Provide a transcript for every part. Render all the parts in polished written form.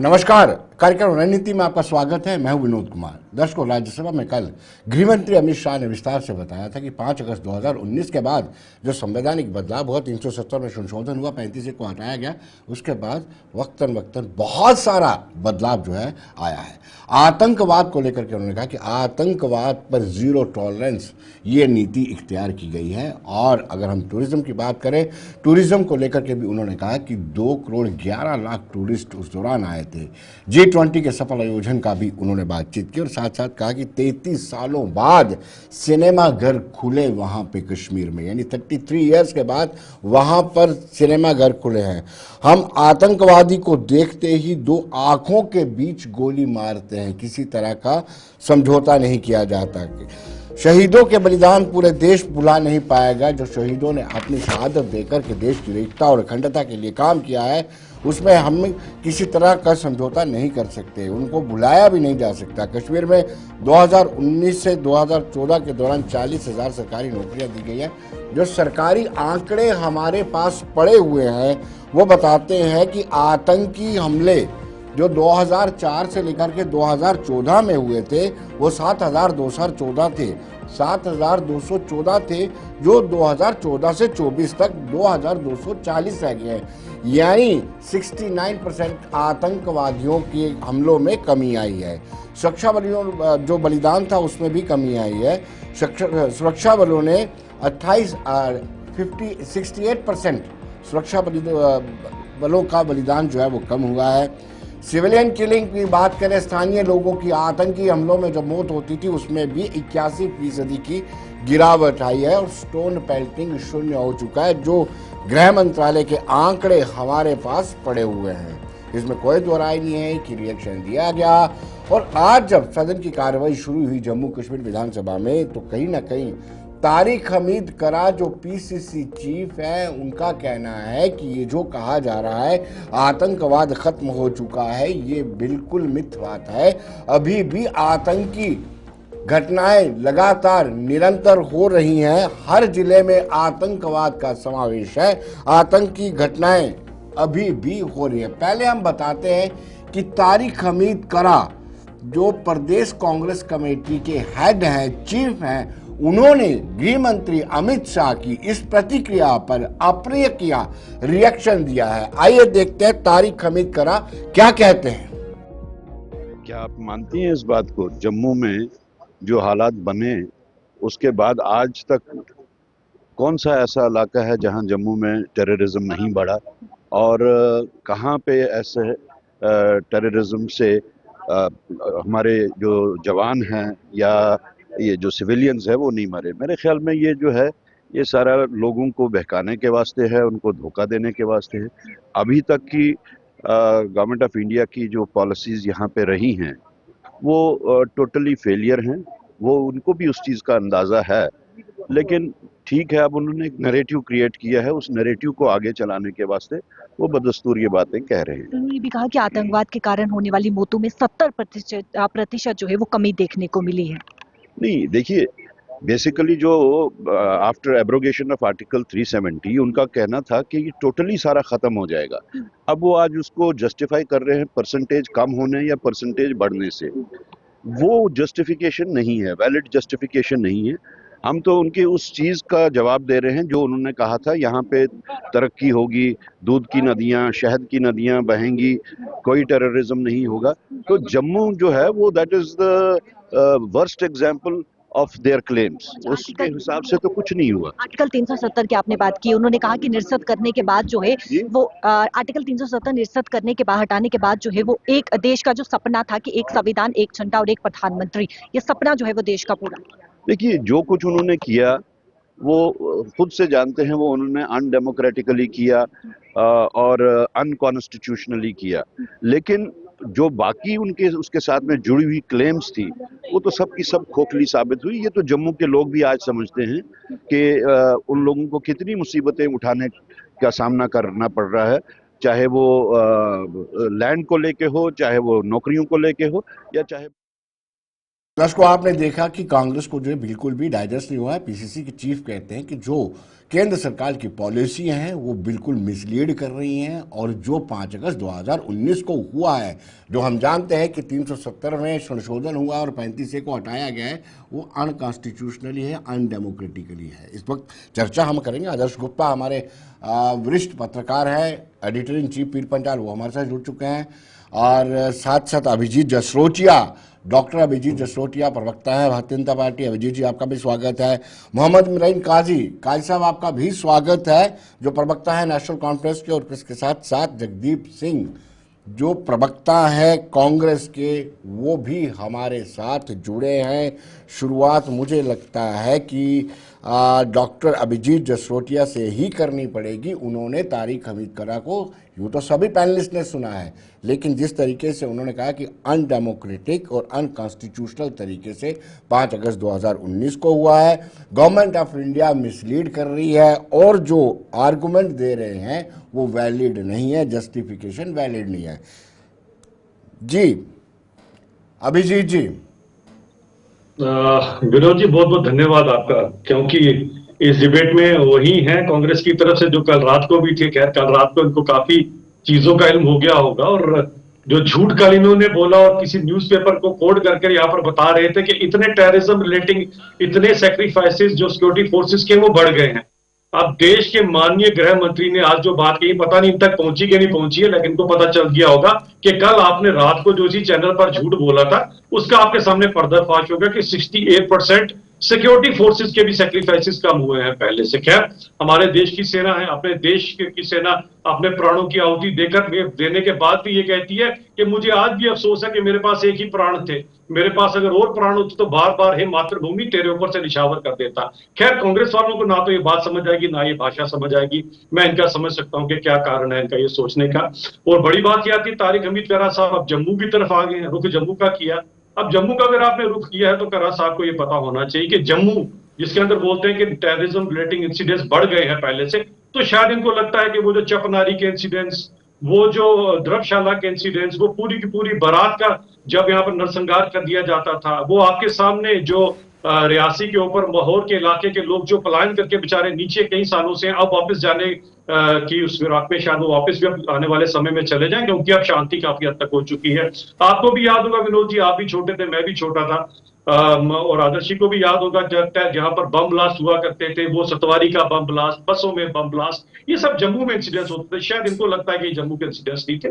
नमस्कार। कार्यक्रम रणनीति में आपका स्वागत है। मैं हूं विनोद कुमार। दर्शकों, राज्यसभा में कल गृह मंत्री अमित शाह ने विस्तार से बताया था कि 5 अगस्त 2019 के बाद जो संवैधानिक बदलाव हुआ, 370 में संशोधन हुआ, 35 को हटाया गया, उसके बाद वक्तन वक्तन बहुत सारा बदलाव जो है आया है। आतंकवाद को लेकर के उन्होंने कहा कि आतंकवाद पर जीरो टॉलरेंस ये नीति इख्तियार की गई है। और अगर हम टूरिज्म की बात करें, टूरिज्म को लेकर के भी उन्होंने कहा कि 2 करोड़ 11 लाख टूरिस्ट उस दौरान आए थे। G20 के सफल आयोजन का भी उन्होंने बातचीत की और साथ साथ कहा कि 33 सालों बाद सिनेमा घर खुले वहां पे कश्मीर में, यानी 33 इयर्स के बाद वहां पर सिनेमा घर खुले हैं। हम आतंकवादी को देखते ही 2 आंखों के बीच गोली मारते हैं, किसी तरह का समझौता नहीं किया जाता। शहीदों के बलिदान पूरे देश भुला नहीं पाएगा। जो शहीदों ने अपनी शहादत देकर के देश की एकता और अखंडता के लिए काम किया है, उसमें हम किसी तरह का समझौता नहीं कर सकते, उनको भुलाया भी नहीं जा सकता। कश्मीर में 2019 से 2014 के दौरान 40,000 सरकारी नौकरियां दी गई हैं। जो सरकारी आंकड़े हमारे पास पड़े हुए हैं वो बताते हैं कि आतंकी हमले जो 2004 से लेकर के 2014 में हुए थे वो 7,214 थे, 7,214 थे, जो 2014 से 24 तक 2,240 रह गए हैं। यानी 69% आतंकवादियों के हमलों में कमी आई है। सुरक्षा बलों जो बलिदान था उसमें भी कमी आई है। सुरक्षा बलों ने 68% सुरक्षा बलों का बलिदान जो है वो कम हुआ है। सिविलियन किलिंग की बात करें, स्थानीय लोगों की आतंकी हमलों में जब मौत होती थी उसमें भी 81% की गिरावट आई है और स्टोन पेल्टिंग शून्य हो चुका है। जो गृह मंत्रालय के आंकड़े हमारे पास पड़े हुए हैं, इसमें कोई दो राय नहीं है कि रिएक्शन दिया गया। और आज जब सदन की कार्रवाई शुरू हुई जम्मू कश्मीर विधानसभा में, तो कहीं ना कहीं तारिक हमीद करा जो पीसीसी चीफ है, उनका कहना है कि ये जो कहा जा रहा है आतंकवाद खत्म हो चुका है, ये बिल्कुल मिथ बात है। अभी भी आतंकी घटनाएं लगातार निरंतर हो रही हैं। हर जिले में आतंकवाद का समावेश है, आतंकी घटनाएं अभी भी हो रही है। पहले हम बताते हैं कि तारिक हमीद करा जो प्रदेश कांग्रेस कमेटी के हेड हैं, चीफ हैं, उन्होंने गृह मंत्री अमित शाह की इस प्रतिक्रिया पर अप्रिय रिएक्शन दिया है। आइए देखते हैं तारिक हमीद करा क्या कहते हैं। क्या आप मानती हैं इस बात को, जम्मू में जो हालात बने उसके बाद आज तक कौन सा ऐसा इलाका है जहां जम्मू में टेररिज्म नहीं बढ़ा, और कहां पे ऐसे टेररिज्म से हमारे जो जवान हैं या ये जो सिविलियंस है वो नहीं मरे। मेरे ख्याल में ये जो है ये सारा लोगों को बहकाने के वास्ते है, उनको धोखा देने के वास्ते है। अभी तक की गवर्नमेंट ऑफ इंडिया की जो पॉलिसीज यहाँ पे रही हैं वो टोटली फेलियर हैं। वो उनको भी उस चीज़ का अंदाज़ा है, लेकिन ठीक है, अब उन्होंने एक नैरेटिव क्रिएट किया है, उस नैरेटिव को आगे चलाने के वास्ते वो बदस्तूर ये बातें कह रहे हैं। उन्होंने भी कहा कि आतंकवाद के कारण होने वाली मौतों में 70% जो है वो कमी देखने को मिली है। नहीं, देखिए, बेसिकली जो आफ्टर एब्रोगेशन ऑफ आर्टिकल 370 उनका कहना था कि टोटली सारा खत्म हो जाएगा। अब वो आज उसको जस्टिफाई कर रहे हैं परसेंटेज कम होने या परसेंटेज बढ़ने से। वो जस्टिफिकेशन नहीं है, वैलिड जस्टिफिकेशन नहीं है। हम तो उनकी उस चीज़ का जवाब दे रहे हैं जो उन्होंने कहा था, यहाँ पे तरक्की होगी, दूध की नदियाँ, शहद की नदियाँ बहेंगी, कोई टेररिज्म नहीं होगा। तो जम्मू जो है वो that is the worst example of their claims. उसके हिसाब से तो कुछ नहीं हुआ। आर्टिकल 370 की आपने बात की, उन्होंने कहा कि निरस्त करने के बाद जो है वो आर्टिकल 370 निरस्त करने के बाद, हटाने के बाद जो है वो एक देश का जो सपना था कि एक संविधान, एक झंडा और एक प्रधानमंत्री, ये सपना जो है वो देश का पूरा। देखिए, जो कुछ उन्होंने किया वो खुद से जानते हैं, वो उन्होंने अनडेमोक्रेटिकली किया और अनकॉन्स्टिट्यूशनली किया। लेकिन जो बाकी उनके उसके साथ में जुड़ी हुई क्लेम्स थी वो तो सब की सब खोखली साबित हुई। ये तो जम्मू के लोग भी आज समझते हैं कि उन लोगों को कितनी मुसीबतें उठाने का सामना करना पड़ रहा है, चाहे वो लैंड को लेके हो, चाहे वो नौकरियों को लेके हो, या चाहे दर्शकों, आपने देखा कि कांग्रेस को जो है बिल्कुल भी डाइजेस्ट नहीं हुआ है। पीसीसी के चीफ कहते हैं कि जो केंद्र सरकार की पॉलिसी हैं वो बिल्कुल मिसलीड कर रही हैं, और जो 5 अगस्त 2019 को हुआ है, जो हम जानते हैं कि 370 में संशोधन हुआ और 35A को हटाया गया है, वो अनकॉन्स्टिट्यूशनली है, अनडेमोक्रेटिकली है। इस वक्त चर्चा हम करेंगे। आदर्श गुप्ता हमारे वरिष्ठ पत्रकार हैं, एडिटर इन चीफ पीर पंचाल, वो हमारे साथ जुड़ चुके हैं, और साथ साथ अभिजीत जसरोटिया, डॉक्टर अभिजीत जसरोटिया प्रवक्ता है भारतीय जनता पार्टी। अभिजीत जी, आपका भी स्वागत है। मोहम्मद मिराइन काजी साहब, आपका भी स्वागत है, जो प्रवक्ता है नेशनल कॉन्फ्रेंस के, और इसके साथ साथ जगदीप सिंह, जो प्रवक्ता है कांग्रेस के, वो भी हमारे साथ जुड़े हैं। शुरुआत मुझे लगता है कि डॉक्टर अभिजीत जसरोटिया से ही करनी पड़ेगी। उन्होंने तारिक हमीद करा को यूँ तो सभी पैनलिस्ट ने सुना है, लेकिन जिस तरीके से उन्होंने कहा कि अनडेमोक्रेटिक और अनकॉन्स्टिट्यूशनल तरीके से 5 अगस्त 2019 को हुआ है, गवर्नमेंट ऑफ इंडिया मिसलीड कर रही है, और जो आर्गुमेंट दे रहे हैं वो वैलिड नहीं है, जस्टिफिकेशन वैलिड नहीं है। जी अभिजीत जी। विनोद जी, बहुत बहुत धन्यवाद आपका, क्योंकि इस डिबेट में वही हैं कांग्रेस की तरफ से जो कल रात को भी थे। खैर, कल रात को इनको काफी चीजों का इल्म हो गया होगा, और जो झूठ कल इन्होंने बोला और किसी न्यूज़पेपर को कोड करके यहाँ पर बता रहे थे कि इतने टेररिज्म रिलेटिंग इतने सेक्रीफाइसेस जो सिक्योरिटी फोर्सेस के वो बढ़ गए हैं। अब देश के माननीय गृह मंत्री ने आज जो बात कही, पता नहीं इन तक पहुंची कि नहीं पहुंची है, लेकिन इनको पता चल गया होगा कि कल आपने रात को जो इसी चैनल पर झूठ बोला था, उसका आपके सामने पर्दाफाश होगा कि 68% सिक्योरिटी फोर्सेस के भी सेक्रीफाइसेस कम हुए हैं पहले से। खैर, हमारे देश की सेना है, अपने देश की सेना अपने प्राणों की आहुति देने के बाद भी ये कहती है कि मुझे आज भी अफसोस है कि मेरे पास एक ही प्राण थे, मेरे पास अगर और प्राण होते तो बार बार हे मातृभूमि तेरे ऊपर से निछावर कर देता। खैर, कांग्रेस वालों को ना तो ये बात समझ आएगी ना ये भाषा समझ आएगी। मैं इनका समझ सकता हूं कि क्या कारण है इनका ये सोचने का। और बड़ी बात यह आती है, तारिक हमीद करा साहब अब जम्मू की तरफ आ गए हैं, रुख जम्मू का किया। अब जम्मू का अगर आपने रुख किया है तो करा साहब को ये पता होना चाहिए कि जम्मू, जिसके अंदर बोलते हैं कि टेररिज्म रिलेटिंग इंसिडेंट्स बढ़ गए हैं पहले से, तो शायद इनको लगता है कि वो जो चपनारी के इंसिडेंट्स, वो जो द्रवशाला के इंसिडेंट्स, वो पूरी की पूरी बारात का जब यहाँ पर नरसंहार कर दिया जाता था, वो आपके सामने जो रियासी के ऊपर माहौर के इलाके के लोग जो पलायन करके बेचारे नीचे कई सालों से अब वापस जाने की उस फिराक में, शायद वो वापस भी अब आने वाले समय में चले जाएं, क्योंकि अब शांति काफी हद तक हो चुकी है। आपको भी याद होगा विनोद जी, आप भी छोटे थे, मैं भी छोटा था, और आदर्शी को भी याद होगा जहां पर बम ब्लास्ट हुआ करते थे, वो सतवारी का बम ब्लास्ट, बसों में बम ब्लास्ट, ये सब जम्मू में इंसिडेंट्स होते थे। शायद इनको लगता है कि जम्मू के इंसिडेंट्स नहीं थे।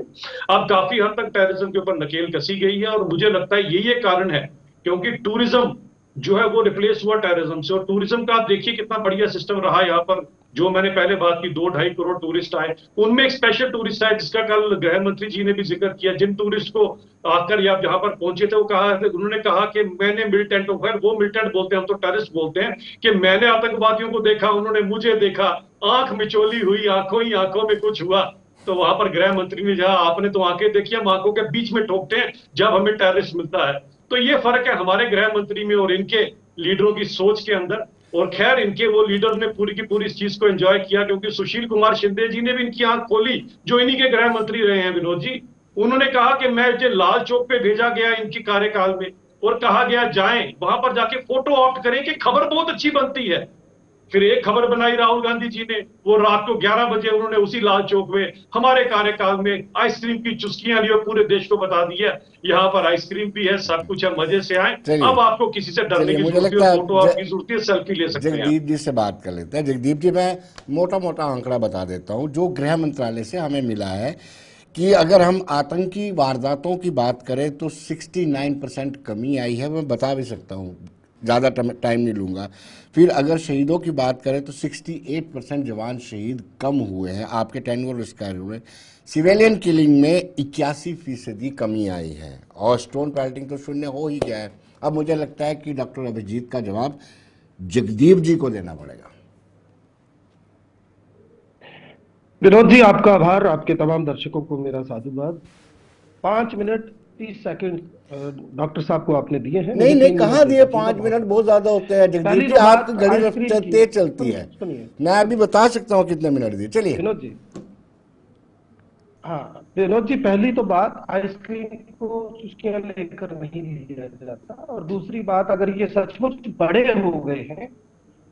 अब काफी हद तक टेररिज्म के ऊपर नकेल कसी गई है, और मुझे लगता है यही एक कारण है, क्योंकि टूरिज्म जो है वो रिप्लेस हुआ टेररिज्म से। और टूरिज्म का आप देखिए कितना बढ़िया सिस्टम रहा यहाँ पर, जो मैंने पहले बात की, 2-2.5 करोड़ टूरिस्ट आए, उनमें एक स्पेशल टूरिस्ट आए जिसका कल गृह मंत्री जी ने भी जिक्र किया। जिन टूरिस्ट को आकर या जहां पर पहुंचे थे, वो उन्होंने कहा कि मैंने मिलिटेंट, वो मिलिटेंट बोलते हैं, हम तो टेररिस्ट बोलते हैं, कि मैंने आतंकवादियों को देखा, उन्होंने मुझे देखा, आंख मिचोली हुई, आंखों ही आंखों में कुछ हुआ। तो वहां पर गृह मंत्री ने कहा आपने तो आंखें देखी, हम आंखों के बीच में ठोकते हैं जब हमें टेररिस्ट मिलता है। तो ये फर्क है हमारे गृह मंत्री में और इनके लीडरों की सोच के अंदर। और खैर, इनके वो लीडर ने पूरी की पूरी इस चीज को एंजॉय किया, क्योंकि सुशील कुमार शिंदे जी ने भी इनकी आंख खोली, जो इन्हीं के गृह मंत्री रहे हैं विनोद जी। उन्होंने कहा कि मैं जो लाल चौक पे भेजा गया इनकी कार्यकाल में, और कहा गया जाएं वहां पर जाके फोटो ऑप्ट करें कि खबर बहुत अच्छी बनती है। फिर एक खबर बनाई राहुल गांधी जी ने, वो रात को 11 बजे उन्होंने उसी लाल चौक में हमारे कार्यकाल में आइसक्रीम की चुस्कियां ली और पूरे देश को बता दिया यहाँ पर आइसक्रीम भी है, सब कुछ है, मजे से आए। अब आपको किसी से डरने की जरूरत है, फोटो आपकी जरूरत है, सेल्फी ले सकते हैं। जगदीप जी से बात कर लेते हैं। जगदीप जी, मैं मोटा मोटा आंकड़ा बता देता हूँ जो गृह मंत्रालय से हमें मिला है कि अगर हम आतंकी वारदातों की बात करें तो 69% कमी आई है। मैं बता भी सकता हूँ, ज़्यादा टाइम नहीं लूँगा। फिर अगर शहीदों की बात करें तो 68% जवान शहीद कम हुए हैं आपके टेन्योर स्क्वायर में। सिविलियन किलिंग में 81% कमी आई है, और स्टोन पेल्टिंग तो शून्य हो ही गया है। अब मुझे लगता है कि डॉक्टर अभिजीत का जवाब जगदीप जी को देना पड़ेगा। विनोद जी, आपका आभार, आपके तमाम दर्शकों को मेरा साधुवाद। 5 मिनट 30 सेकंड डॉक्टर साहब को आपने दिए हैं। नहीं कहाँ दिए, 5 मिनट बहुत ज्यादा होते हैं जगदीप जी, आपकी घड़ी तेज चलती है। मैं अभी बता सकता हूँ कितने मिनट दिए। चलिए विनोद जी, हाँ विनोद जी, पहली तो बात, आइसक्रीम को चुस्कियां लेकर नहीं लिया जाता। और दूसरी बात, अगर ये सचमुच बड़े हो गए हैं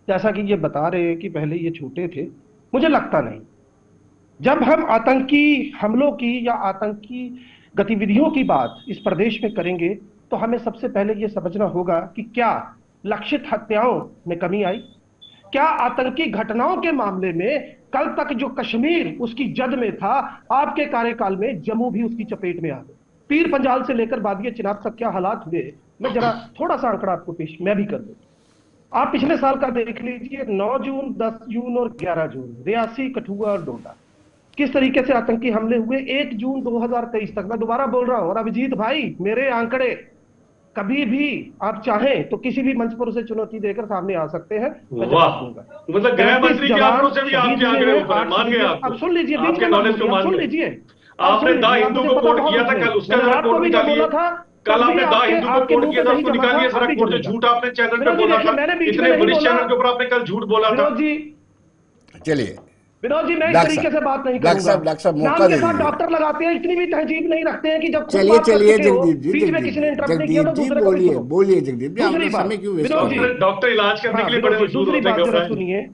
जैसा कि ये बता रहे हैं कि पहले ये छोटे थे, मुझे लगता नहीं। जब हम आतंकी हमलों की या आतंकी गतिविधियों की बात इस प्रदेश में करेंगे, तो हमें सबसे पहले ये समझना होगा कि क्या लक्षित हत्याओं में कमी आई, क्या आतंकी घटनाओं के मामले में कल तक जो कश्मीर उसकी जद में था, आपके कार्यकाल में जम्मू भी उसकी चपेट में आ गया। पीर पंजाल से लेकर वादिया चिनाब तक क्या हालात हुए, मैं जरा थोड़ा सा आंकड़ा आपको पेश मैं भी कर दूं। आप पिछले साल का देख लीजिए, 9 जून, 10 जून और 11 जून, रियासी, कठुआ और डोडा, किस तरीके से आतंकी हमले हुए। 1 जून 2023 तक, मैं दोबारा बोल रहा हूं, और अभिजीत भाई मेरे आंकड़े कभी भी आप चाहें तो किसी भी मंच पर उसे चुनौती देकर सामने आ सकते हैं, मैं जवाब दूंगा। मतलब गृह मंत्री के आंकड़ों से भी आपके आंकड़े ऊपर है, मान गए आप। अब सुन लीजिए, आपके नॉलेज को मान सुन गए। लीजिए। आपने दा हिंदू को कोट किया था कल, उसका जरा कोट निकालिए। कल आपने दा हिंदू को कोट किया था, उसको निकालिए जरा कोट, जो झूठ आपने चैनल पे बोला था, इतने बड़े चैनल के ऊपर आपने कल झूठ बोला था। चलिए विनोद जी, मैं इस तरीके से बात नहीं करूंगा। डॉक्टर साहब मौका नाम के दे साथ दीजिए। डॉक्टर लगाते हैं, इतनी भी तहजीब नहीं रखते हैं कि जब खुद चलिए बात कर चलिए चुके हो, जगदीप जी, बीच में किसी ने इंटरप्ट नहीं किया तो जगदीप जी दूसरे को भी बोलिए सुनो। बोलिए जगदीप जी, दूसरी आप बात, समय क्यों वेस्ट विनोद कर जी, रहे हैं? डॉक्टर इलाज करने के लिए बड़े मशहूर दूसरी होते हैं, बात जरा घबराएं। सुनिए।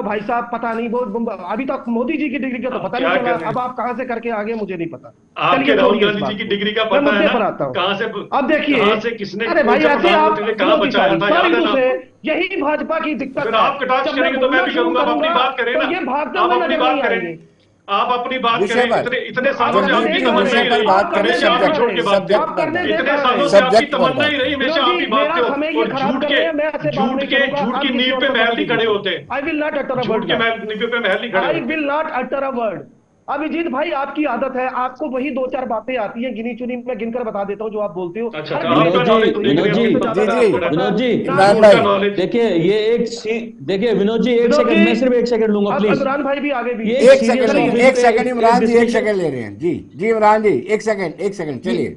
भाई साहब, पता नहीं, वो अभी तक मोदी जी की डिग्री का तो पता क्या नहीं कर चला, रहे हैं? अब आप कहां से करके आगे मुझे नहीं पता। आपके चलिए राहुल छोड़िए इस गांधी बात जी की को। डिग्री का मैं पता है मुद्दे ना? पर आता हूं। कहां से, अब देखिए, कहां से किसने, अरे कौन भाई से ऐसे आप प्रधानमंत्री ने कहां बचाया था, याद है ना? से यही भाजपा की दिक्कत फिर है। आप कटाक्ष जब करेंगे तो मैं भी बोलना शुरू करूंगा। आप अपनी बात करें तो ना, ये भागते आप हुए अपनी नजर बात नहीं करें, आएंगे। आप अपनी बात विषय करें। पर इतने सालों से जगदीप आपकी जी, तमन्ना विषय ही पर रही, बात करें, हमेशा आपकी झूठ की बात सब्जेक्ट थी। पर इतने सालों से आपकी सब्जेक्ट पर तमन्ना बात ही रही, करें। हमेशा आप ही बात मेरा समय ये और खराब झूठ कर रहे हैं, मैं ऐसे बात नहीं करूंगा। झूठ की आप किसी नींव और पे को महल बात नहीं खड़े कीजिए। होते। I will not utter a झूठ word के now. नींव पे महल नहीं खड़े I होते। will not utter a word. Abhijit भाई, आपकी आदत है, आपको वही 2-4 बातें आती हैं, गिनी चुनी मैं गिनकर बता देता हूँ जो आप बोलते हो। अच्छा, हर तो किसी आपका को नॉलेज कोई देख रहे किसी हैं, को आपको ज्यादा, पता है, जी, आपको पता है। विनोद जी, ना इमरान झूठ भाई, का नॉलेज। देखिए ये देखिए विनोद जी, एक विनोद सेकंड, जी, मैं सिर्फ 1 सेकंड लूंगा अब प्लीज। इमरान भाई भी आगे भी। ये एक सीरियस सेकंड, टॉपिक एक पे सेकंड इमरान जी, एक डिस्कशन। सेकंड ले रहे हैं जी। जी इमरान जी, एक सेकंड चलिए।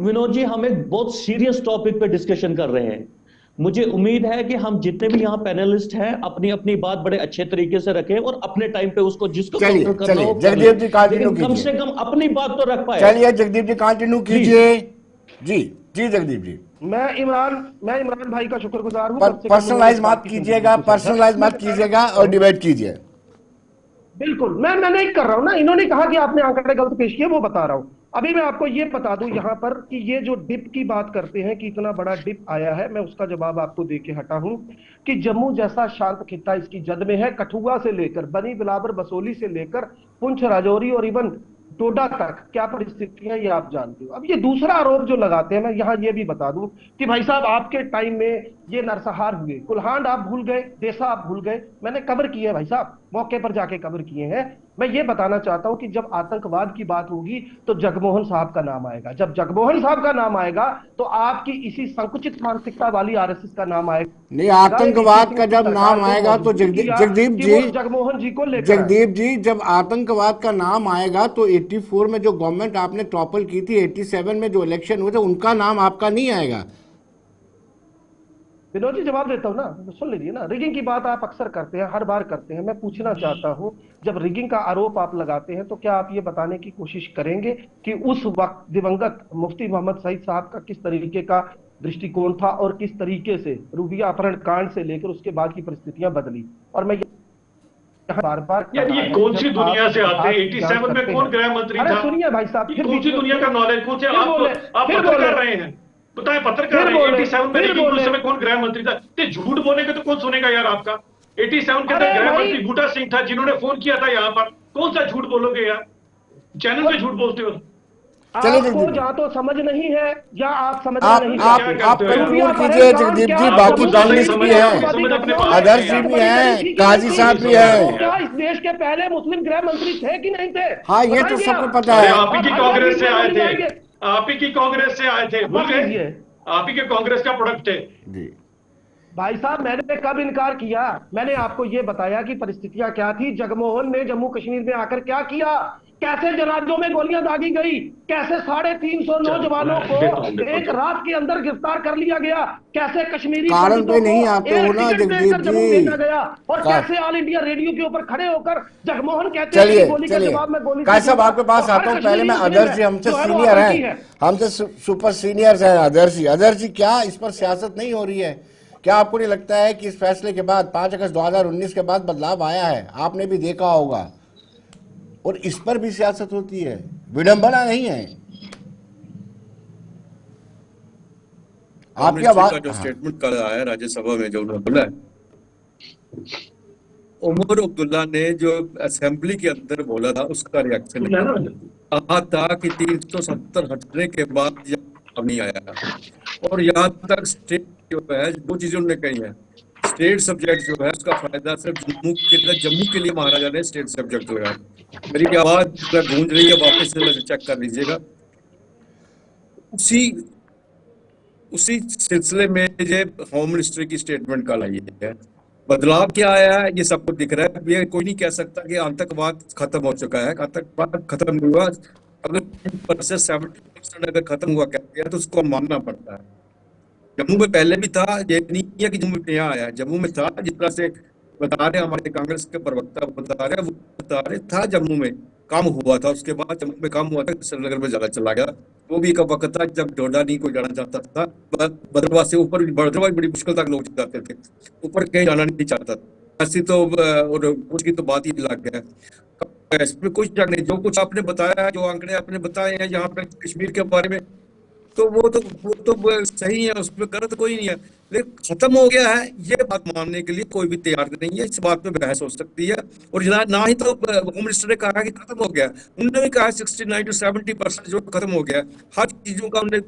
विनोद जी, हम एक बहुत सीरियस टॉपिक पे डिस्कशन कर रहे हैं। मुझे उम्मीद है कि हम जितने भी यहाँ पैनलिस्ट हैं अपनी अपनी बात बड़े अच्छे तरीके से रखें और अपने टाइम पे उसको जिसको चलिए काउंटर करना हो कर जगदीप जी ले, कंटिन्यू लेकिन कम कीजिए। से कम अपनी बात तो रख पाए। चलिए जगदीप जी कंटिन्यू कीजिए। जी जी जगदीप जी, मैं इमरान भाई का शुक्रगुजार हूँ। पर्सनलाइज मत कीजिएगा, पर्सनलाइज मत कीजिएगा और डिबेट कीजिए। बिल्कुल, मैं नहीं कर रहा हूं ना। इन्होंने कहा कि आपने आंकड़े गलत पेश किए, वो बता रहा हूं। अभी मैं आपको ये बता दूं यहां पर कि ये जो डिप की बात करते हैं कि इतना बड़ा डिप आया है, मैं उसका जवाब आपको दे के हटा हूं कि जम्मू जैसा शांत खित्ता इसकी जद में है। कठुआ से लेकर बनी बिलावर, बसोली से लेकर पुंछ, राजौरी और इवन डोडा तक क्या परिस्थितियां ये आप जानते हो। अब ये दूसरा आरोप जो लगाते हैं, मैं यहां ये भी बता दूं कि भाई साहब आपके टाइम में ये नरसंहार हुए, कुल्हांड आप भूल गए, देसा आप भूल गए, मैंने कवर किए हैं भाई साहब, मौके पर जाके कवर किए हैं। मैं ये बताना चाहता हूं कि जब आतंकवाद की बात होगी तो जगमोहन साहब का नाम आएगा। जब जगमोहन साहब का नाम आएगा तो आपकी इसी संकुचित मानसिकता वाली आरएसएस का नाम आएगा। नहीं, आतंकवाद का जब नाम आएगा तो जगदीप जी, जगमोहन जी को लेकर, जगदीप जी जब आतंकवाद का नाम आएगा तो 84 में जो गवर्नमेंट आपने टॉपल की थी, 87 में जो इलेक्शन हुए थे, उनका नाम आपका नहीं आएगा। विनोद जी जवाब देता हूं ना, सुन लीजिए ना। रिगिंग की बात आप अक्सर करते हैं, हर बार करते हैं। मैं पूछना चाहता हूं, जब रिगिंग का आरोप आप लगाते हैं तो क्या आप ये बताने की कोशिश करेंगे कि उस वक्त दिवंगत मुफ्ती मोहम्मद सईद साहब का किस तरीके का दृष्टिकोण था और किस तरीके से रूबिया अपहरण कांड से लेकर उसके बाद की परिस्थितियां बदली। और मैं बार बार, यार ये कौन सी दुनिया से आते हैं? 87 में कौन गृह मंत्री था? सुनिए भाई साहब, कौन सी दुनिया का नॉलेज, कौन से आप पत्र कर रहे हैं? बताए पत्र कर रहे हैं। 87 में लेकिन उस समय कौन गृह मंत्री था? ये झूठ बोलेंगे तो कौन सुनेगा यार आपका? 87 के अंदर गृह मंत्री बूटा सिंह था जिन्होंने फोन किया था यहाँ पर। कौन सा झूठ बोलोगे यार? चैनल पे झूठ बोलते हो। आपको या तो समझ नहीं है या आप समझ नहीं सकते। आप कंक्लूड कीजिए जगदीप जी, बाकी पैनलिस्ट भी हैं, आदर्श जी भी हैं, काजी साहब भी हैं। क्या इस देश के पहले मुस्लिम गृह मंत्री थे कि नहीं थे? हाँ, ये तो सबको पता है। आप ही की कांग्रेस से आए थे, आप ही की कांग्रेस से आए थे, भूल गए? आप ही के कांग्रेस का प्रोडक्ट थे जी भाई साहब। मैंने कब इनकार किया? मैंने आपको यह बताया कि परिस्थितियां क्या थी, जगमोहन ने जम्मू कश्मीर में आकर क्या किया, कैसे जनाजों में गोलियां दागी गई, कैसे 350 नौजवानों को एक रात के अंदर गिरफ्तार कर लिया गया, कैसे कश्मीरी कारण पंडितों पे नहीं आते को हो एयर ना टिकट जगदीप देकर जम्मू जी। भेजा गया, और कैसे ऑल इंडिया रेडियो के ऊपर खड़े होकर जगमोहन कहते हैं कि चलिए गोली का चलिए जवाब में गोली से काश साहब दूंगा। आपके पास और हर आता हूँ। पहले मैं कश्मीरी आदर्श जी, मुस्लिम हमसे जो है वो सीनियर आतंकी हैं, हमसे सुपर सीनियर्स हैं आदर्श जी। आदर्श जी, क्या इस पर सियासत नहीं हो रही है? क्या आपको नहीं लगता है कि इस फैसले के बाद 5 अगस्त 2019 के बाद बदलाव आया है? आपने भी देखा होगा, और इस पर भी सियासत होती है, विडंबना नहीं है। आपकी मिनिस्ट्री आवाज, का जो हाँ, स्टेटमेंट कल आया राज्यसभा में, जो उन्होंने बोला है, उमर अब्दुल्ला ने जो असेंबली के अंदर बोला था उसका रिएक्शन कहा था कि 370 हटने के बाद जब नहीं आया, और यहाँ तक स्टेट जो है दो चीजें उन्होंने कही है। स्टेट सब्जेक्ट जो है उसका फायदा सिर्फ जम्मू के लिए महाराजा ने स्टेट सब्जेक्ट लगाया। मेरी आवाज गूंज रही है, वापस से चेक कर लीजिएगा। उसी सिलसिले में ये होम मिनिस्ट्री की स्टेटमेंट कल आई है। बदलाव क्या आया है ये सबको दिख रहा है। ये कोई नहीं कह सकता कि आतंकवाद खत्म हो चुका है। आतंकवाद खत्म नहीं हुआ। अगर 70% अगर खत्म हुआ कह दिया तो उसको मानना पड़ता है। जम्मू में पहले भी था, ये नहीं है कि जम्मू में यहाँ आया है, जम्मू में था। जिस तरह से बता रहे हमारे कांग्रेस के प्रवक्ता बता रहे, वो बता रहे था जम्मू में काम हुआ था, उसके बाद जम्मू में काम हुआ था, श्रीनगर में ज्यादा चला गया। वो भी एक वक्त था जब डोडा नहीं कोई जाना चाहता था। भद्रवाह से ऊपर, भद्रवाह बड़ी मुश्किल तक लोग जाते थे, ऊपर कहीं जाना नहीं चाहता था। ऐसी तो और उसकी तो बात ही अलग है, इसमें कुछ शक नहीं। जो कुछ आपने बताया, जो आंकड़े आपने बताए हैं यहाँ पे कश्मीर के बारे में, तो वो तो सही है, उसमें गलत कोई नहीं है। लेकिन खत्म हो गया है ये बात मानने के लिए कोई भी तैयार नहीं है। इस बात पे बहस हो सकती है, और ना ही तो होम मिनिस्टर ने कहा कि खत्म हो गया, उन्होंने भी कहा 69 to 70% जो खत्म हो गया। हर चीजों का उन्होंने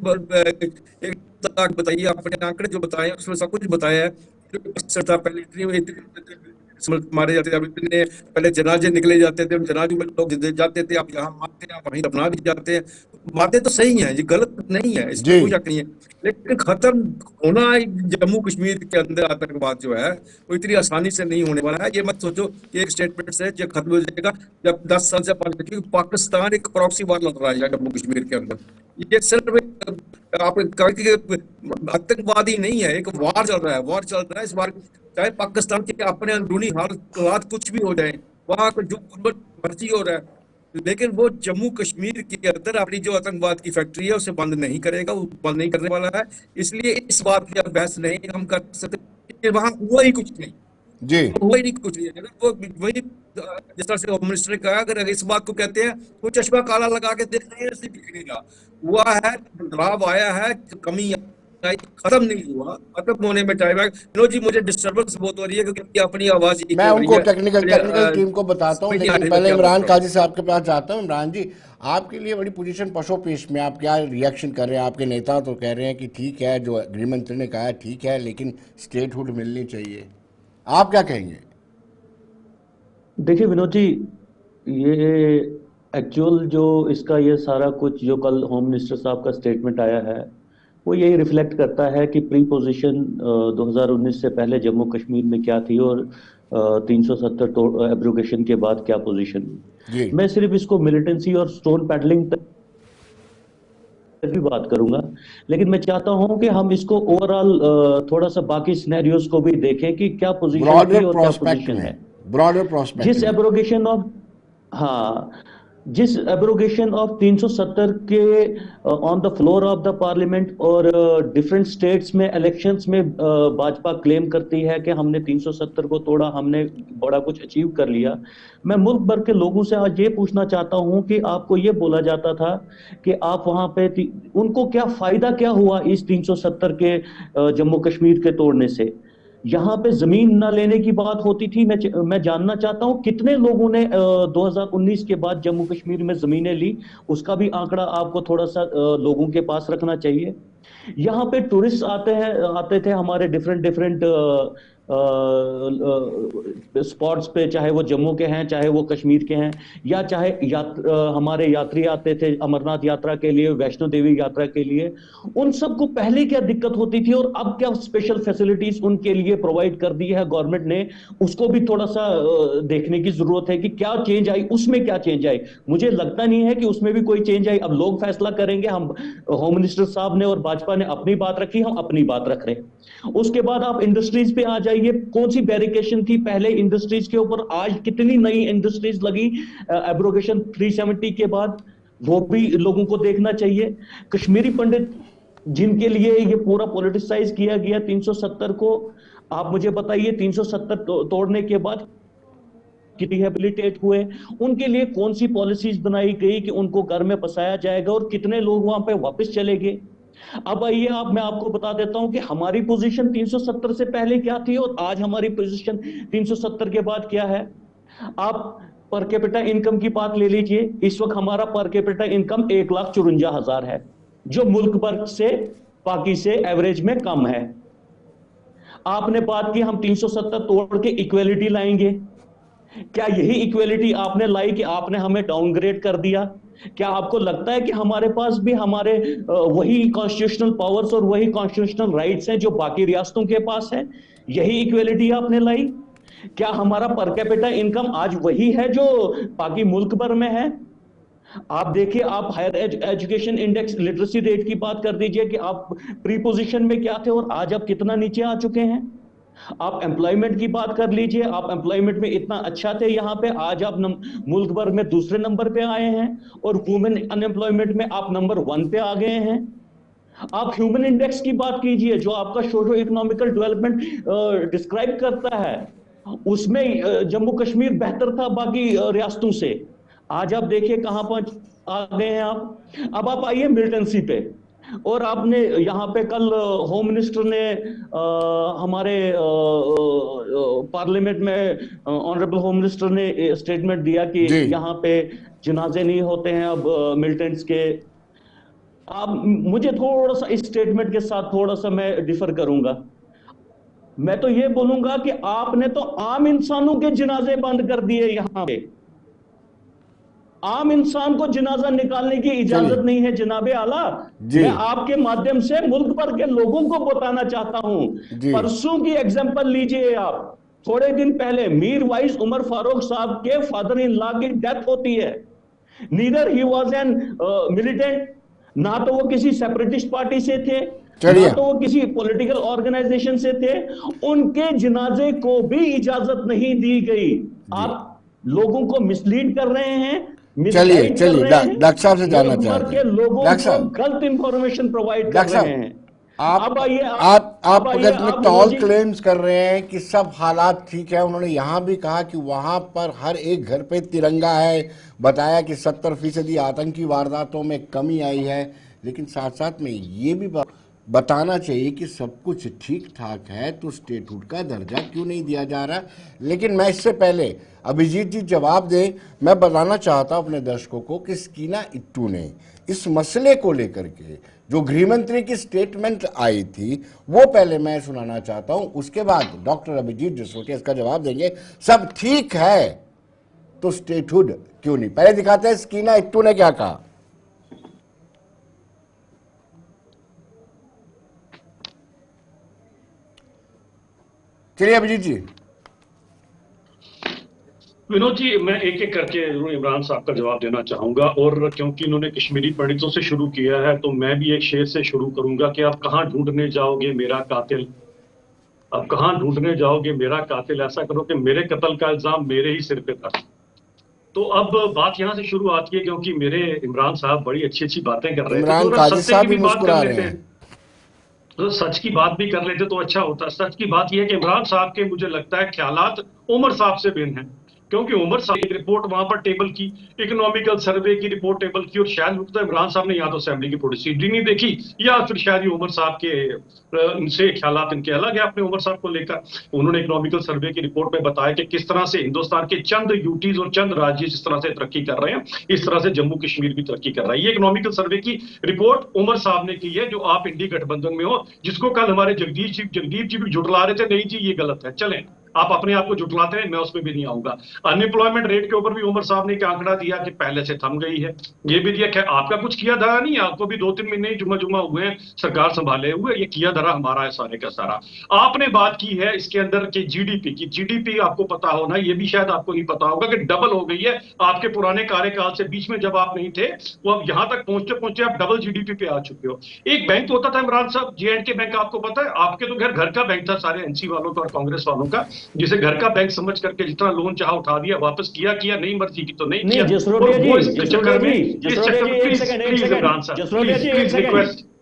बताइए, अपने आंकड़े जो बताए उसमें सब कुछ बताया है। पहले इतनी मारे जाते थे, अब इतने पहले जनाजे निकले जाते थे, जनाजे में लोग जाते थे, अब यहाँ मारते हैं, वहीं दफना भी जाते हैं। बातें तो सही हैं, ये गलत नहीं है, इसमें कोई शक नहीं है। लेकिन खत्म होना जम्मू कश्मीर के अंदर आतंकवाद जो है वो इतनी आसानी से नहीं होने वाला है। ये मत सोचो कि एक स्टेटमेंट से जो खत्म हो जाएगा। जब 10 साल से पाकिस्तान एक प्रॉक्सी वार लड़ रहा है जम्मू कश्मीर के अंदर। ये सिर्फ आप आतंकवादी नहीं है, एक वार चल रहा है, वार चल रहा है। इस बार चाहे पाकिस्तान के अपने अंदरूनी हालात कुछ भी हो जाए, वहां जो मर्जी हो रहा है, लेकिन वो जम्मू कश्मीर के अंदर अपनी जो आतंकवाद की फैक्ट्री है उसे बंद नहीं करेगा, वो बंद नहीं करने वाला है। इसलिए इस बात की बहस नहीं हम कर सकते, वहां हुआ ही कुछ नहीं जी, हुआ ही नहीं कुछ नहीं। अगर वो वही जिस तरह से होम मिनिस्टर ने कहा, अगर इस बात को कहते हैं वो चश्मा काला लगा के देख रहे हैं, दिखेगा हुआ है, बदलाव आया है, कमी आई, खत्म नहीं हुआ। खत्म होने में टाइम है। नो जी, मुझे डिस्टर्बेंस बहुत हो रही है क्योंकि अपनी आवाज मैं उनको टेक्निकल टीम को बताता हूँ, लेकिन पहले इमरान काजी साहब के पास जाता हूँ। इमरान जी, आपके लिए बड़ी पोजीशन पशोपेश में, आप क्या रिएक्शन कर रहे हैं? आपके नेता तो कह रहे हैं कि ठीक है, जो गृह मंत्री ने कहा है ठीक है, लेकिन स्टेटहुड मिलनी चाहिए। आप क्या कहेंगे? देखिए विनोद जी, ये एक्चुअल जो इसका ये सारा कुछ जो कल होम मिनिस्टर साहब का स्टेटमेंट आया है वो यही रिफ्लेक्ट करता है कि प्री पोजीशन 2019 से पहले जम्मू कश्मीर में क्या थी और 370 एब्रोगेशन के बाद क्या पोजीशन जी, मैं सिर्फ इसको मिलिटेंसी और स्टोन पैडलिंग तक भी बात करूंगा, लेकिन मैं चाहता हूं कि हम इसको ओवरऑल थोड़ा सा बाकी सिनेरियोज को भी देखें कि क्या पोजीशन थी ब्रॉडर और क्या प्रोस्पेक्ट पोजीशन में, है। ब्रॉडर प्रोस्पेक्ट जिस में। एब्रोगेशन ऑफ हाँ जिस एब्रोगेशन ऑफ 370 के on the floor of the parliament और डिफरेंट स्टेट्स में इलेक्शंस में भाजपा क्लेम करती है कि हमने 370 को तोड़ा, हमने बड़ा कुछ अचीव कर लिया। मैं मुल्क भर के लोगों से आज ये पूछना चाहता हूं कि आपको ये बोला जाता था कि आप वहां पे उनको क्या फायदा क्या हुआ इस 370 के जम्मू कश्मीर के तोड़ने से? यहाँ पे जमीन न लेने की बात होती थी। मैं जानना चाहता हूँ कितने लोगों ने 2019 के बाद जम्मू कश्मीर में जमीनें ली, उसका भी आंकड़ा आपको थोड़ा सा लोगों के पास रखना चाहिए। यहाँ पे टूरिस्ट आते थे हमारे डिफरेंट स्पॉट्स पे, चाहे वो जम्मू के हैं, चाहे वो कश्मीर के हैं, या चाहे हमारे यात्री आते थे अमरनाथ यात्रा के लिए, वैष्णो देवी यात्रा के लिए, उन सबको पहले क्या दिक्कत होती थी और अब क्या स्पेशल फैसिलिटीज उनके लिए प्रोवाइड कर दी है गवर्नमेंट ने, उसको भी थोड़ा सा देखने की जरूरत है कि क्या चेंज आई, उसमें क्या चेंज आई। मुझे लगता नहीं है कि उसमें भी कोई चेंज आई। अब लोग फैसला करेंगे। हम होम मिनिस्टर साहब ने और भाजपा ने अपनी बात रखी, हम अपनी बात रख रहे हैं। उसके बाद आप इंडस्ट्रीज पे आ जाइए। कौन सी बैरिकेशन थी पहले इंडस्ट्रीज के ऊपर, आज कितनी नई इंडस्ट्रीज लगी एब्रोगेशन 370 के बाद, वो भी लोगों को देखना चाहिए। कश्मीरी पंडित जिनके लिए ये पूरा पॉलिटिसाइज किया गया 370 को, आप मुझे बताइए 370 तोड़ने के बाद रिहेबिलिटेट हुए, उनके लिए कौन सी पॉलिसीज बनाई गई कि उनको घर में बसाया जाएगा और कितने लोग वहां पे वापस चले गए। अब आइए मैं आपको बता देता हूं कि हमारी पोजीशन 370 से पहले क्या थी और आज हमारी पोजीशन 370 के बाद क्या है। आप पर कैपिटा इनकम की बात ले लीजिए। इस वक्त हमारा पर कैपिटा इनकम 1,54,000 है, जो मुल्क भर से बाकी से एवरेज में कम है। आपने बात की हम 370 तोड़ के इक्वेलिटी लाएंगे। क्या यही इक्वेलिटी आपने लाई कि आपने हमें डाउनग्रेड कर दिया? क्या आपको लगता है कि हमारे पास भी हमारे वही कॉन्स्टिट्यूशनल पावर्स और वही कॉन्स्टिट्यूशनल राइट्स हैं जो बाकी रियासतों के पास है? यही इक्वेलिटी आपने लाई? क्या हमारा पर कैपिटा इनकम आज वही है जो बाकी मुल्क भर में है? आप देखिए, आप higher education index literacy rate की बात कर दीजिए कि आप प्री पोजीशन में क्या थे और आज आप कितना नीचे आ चुके हैं। आप एम्प्लॉयमेंट की बात कर लीजिए, आप एम्प्लॉयमेंट में इतना अच्छा थे यहां पे, आज आप मुल्क भर में दूसरे नंबर पे आए हैं और वुमेन अनएम्प्लॉयमेंट में आप नंबर 1 पे आ गए हैं। आप ह्यूमन इंडेक्स की बात कीजिए जो आपका सोशो इकोनॉमिकल डेवलपमेंट डिस्क्राइब करता है, उसमें जम्मू कश्मीर बेहतर था बाकी रियासतों से। आज आप देखिए कहां पहुंच आ गए हैं आप। अब आप आइए मिलिटेंसी पे, और आपने यहाँ पे कल होम मिनिस्टर ने हमारे पार्लियामेंट में ऑनरेबल होम मिनिस्टर ने स्टेटमेंट दिया कि यहाँ पे जनाजे नहीं होते हैं अब मिलिटेंट्स के। आप मुझे थोड़ा सा इस स्टेटमेंट के साथ थोड़ा सा मैं डिफर करूंगा। मैं तो ये बोलूंगा कि आपने तो आम इंसानों के जनाजे बंद कर दिए। यहाँ पे आम इंसान को जनाजा निकालने की इजाजत नहीं है। जनाबे आला, मैं आपके माध्यम से मुल्क भर के लोगों को बताना चाहता हूं। परसों की एग्जांपल लीजिए आप। थोड़े दिन पहले मीर वाइस उमर फारूक साहब के फादर इन लॉ की डेथ होती है। Neither he was an militant, ना तो वो किसी सेपरेटिस्ट पार्टी से थे, ना तो वो किसी पॉलिटिकल ऑर्गेनाइजेशन से थे। उनके जनाजे को भी इजाजत नहीं दी गई। आप लोगों को मिसलीड कर रहे हैं। चलिए डॉक्टर साहब से जानना चाहते हैं, लोगों को गलत इंफॉर्मेशन प्रोवाइड कर रहे हैं। आप अगर टॉल क्लेम्स कर रहे हैं कि सब हालात ठीक है। उन्होंने यहाँ भी कहा कि वहां पर हर एक घर पे तिरंगा है, बताया कि 70% आतंकी वारदातों में कमी आई है, लेकिन साथ साथ में ये भी बताना चाहिए कि सब कुछ ठीक ठाक है तो स्टेटहुड का दर्जा क्यों नहीं दिया जा रहा। लेकिन मैं इससे पहले अभिजीत जी जवाब दें, मैं बताना चाहता हूं अपने दर्शकों को कि स्कीना इट्टू ने इस मसले को लेकर के जो गृह मंत्री की स्टेटमेंट आई थी वो पहले मैं सुनाना चाहता हूं, उसके बाद डॉक्टर अभिजीत जसरोटिया इसका जवाब देंगे। सब ठीक है तो स्टेटहुड क्यों नहीं। पहले दिखाते हैं स्कीना इट्टू ने क्या कहा। चलिए अभिजीत जी। विनोद जी, मैं एक एक करके इमरान साहब का जवाब देना चाहूंगा, और क्योंकि इन्होंने कश्मीरी पंडितों से शुरू किया है तो मैं भी एक शेर से शुरू करूंगा कि आप कहां ढूंढने जाओगे मेरा कातिल, अब कहां ढूंढने जाओगे मेरा कातिल, ऐसा करो कि मेरे कत्ल का इल्जाम मेरे ही सिर पे था। तो अब बात यहां से शुरू आती है, क्योंकि मेरे इमरान साहब बड़ी अच्छी अच्छी बातें कर रहे थे, तो सत्य की भी बात कर लेते हैं, तो सच की बात भी कर लेते तो अच्छा होता। सच की बात यह है कि इमरान साहब के मुझे लगता है ख्यालात उमर साहब से भिन्न हैं, क्योंकि उमर साहब ने एक रिपोर्ट वहां पर टेबल की, इकोनॉमिकल सर्वे की रिपोर्ट टेबल की, और शायद मुफ्ती इमरान साहब ने या तो असेंबली की प्रोसीजर नहीं देखी, या फिर शायद ये उमर साहब के इनसे ख्यालात इनके अलग है अपने उमर साहब को लेकर। उन्होंने इकोनॉमिकल सर्वे की रिपोर्ट में बताया कि किस तरह से हिंदुस्तान के चंद यूटीज और चंद राज्य जिस तरह से तरक्की कर रहे हैं, इस तरह से जम्मू कश्मीर भी तरक्की कर रहा है। ये इकोनॉमिकल सर्वे की रिपोर्ट उमर साहब ने की है, जो आप इंडी गठबंधन में हो, जिसको कल हमारे जगदीप जी भी जुटला रहे थे, नहीं जी ये गलत है। चलें, आप अपने आप को जुटलाते हैं, मैं उसमें भी नहीं आऊंगा। अनएम्प्लॉयमेंट रेट के ऊपर भी उमर साहब ने एक आंकड़ा दिया कि पहले से थम गई है। ये भी दिया कि आपका कुछ किया धरा नहीं है, आपको भी 2-3 महीने ही जुमा हुए हैं सरकार संभाले हुए, ये किया धरा हमारा है सारे का सारा। आपने बात की है इसके अंदर की जीडीपी की। जीडीपी आपको पता होना, ये भी शायद आपको नहीं पता होगा कि डबल हो गई है आपके पुराने कार्यकाल से। बीच में जब आप नहीं थे, वो अब यहां तक पहुंचते पहुंचते आप डबल जीडीपी पे आ चुके हो। एक बैंक होता था इमरान साहब, J&K बैंक, आपको पता है, आपके तो घर का बैंक था सारे एनसी वालों का और कांग्रेस वालों का, जिसे घर का बैंक समझ करके जितना लोन चाहा उठा दिया, वापस किया नहीं, मर्जी की तो नहीं किया।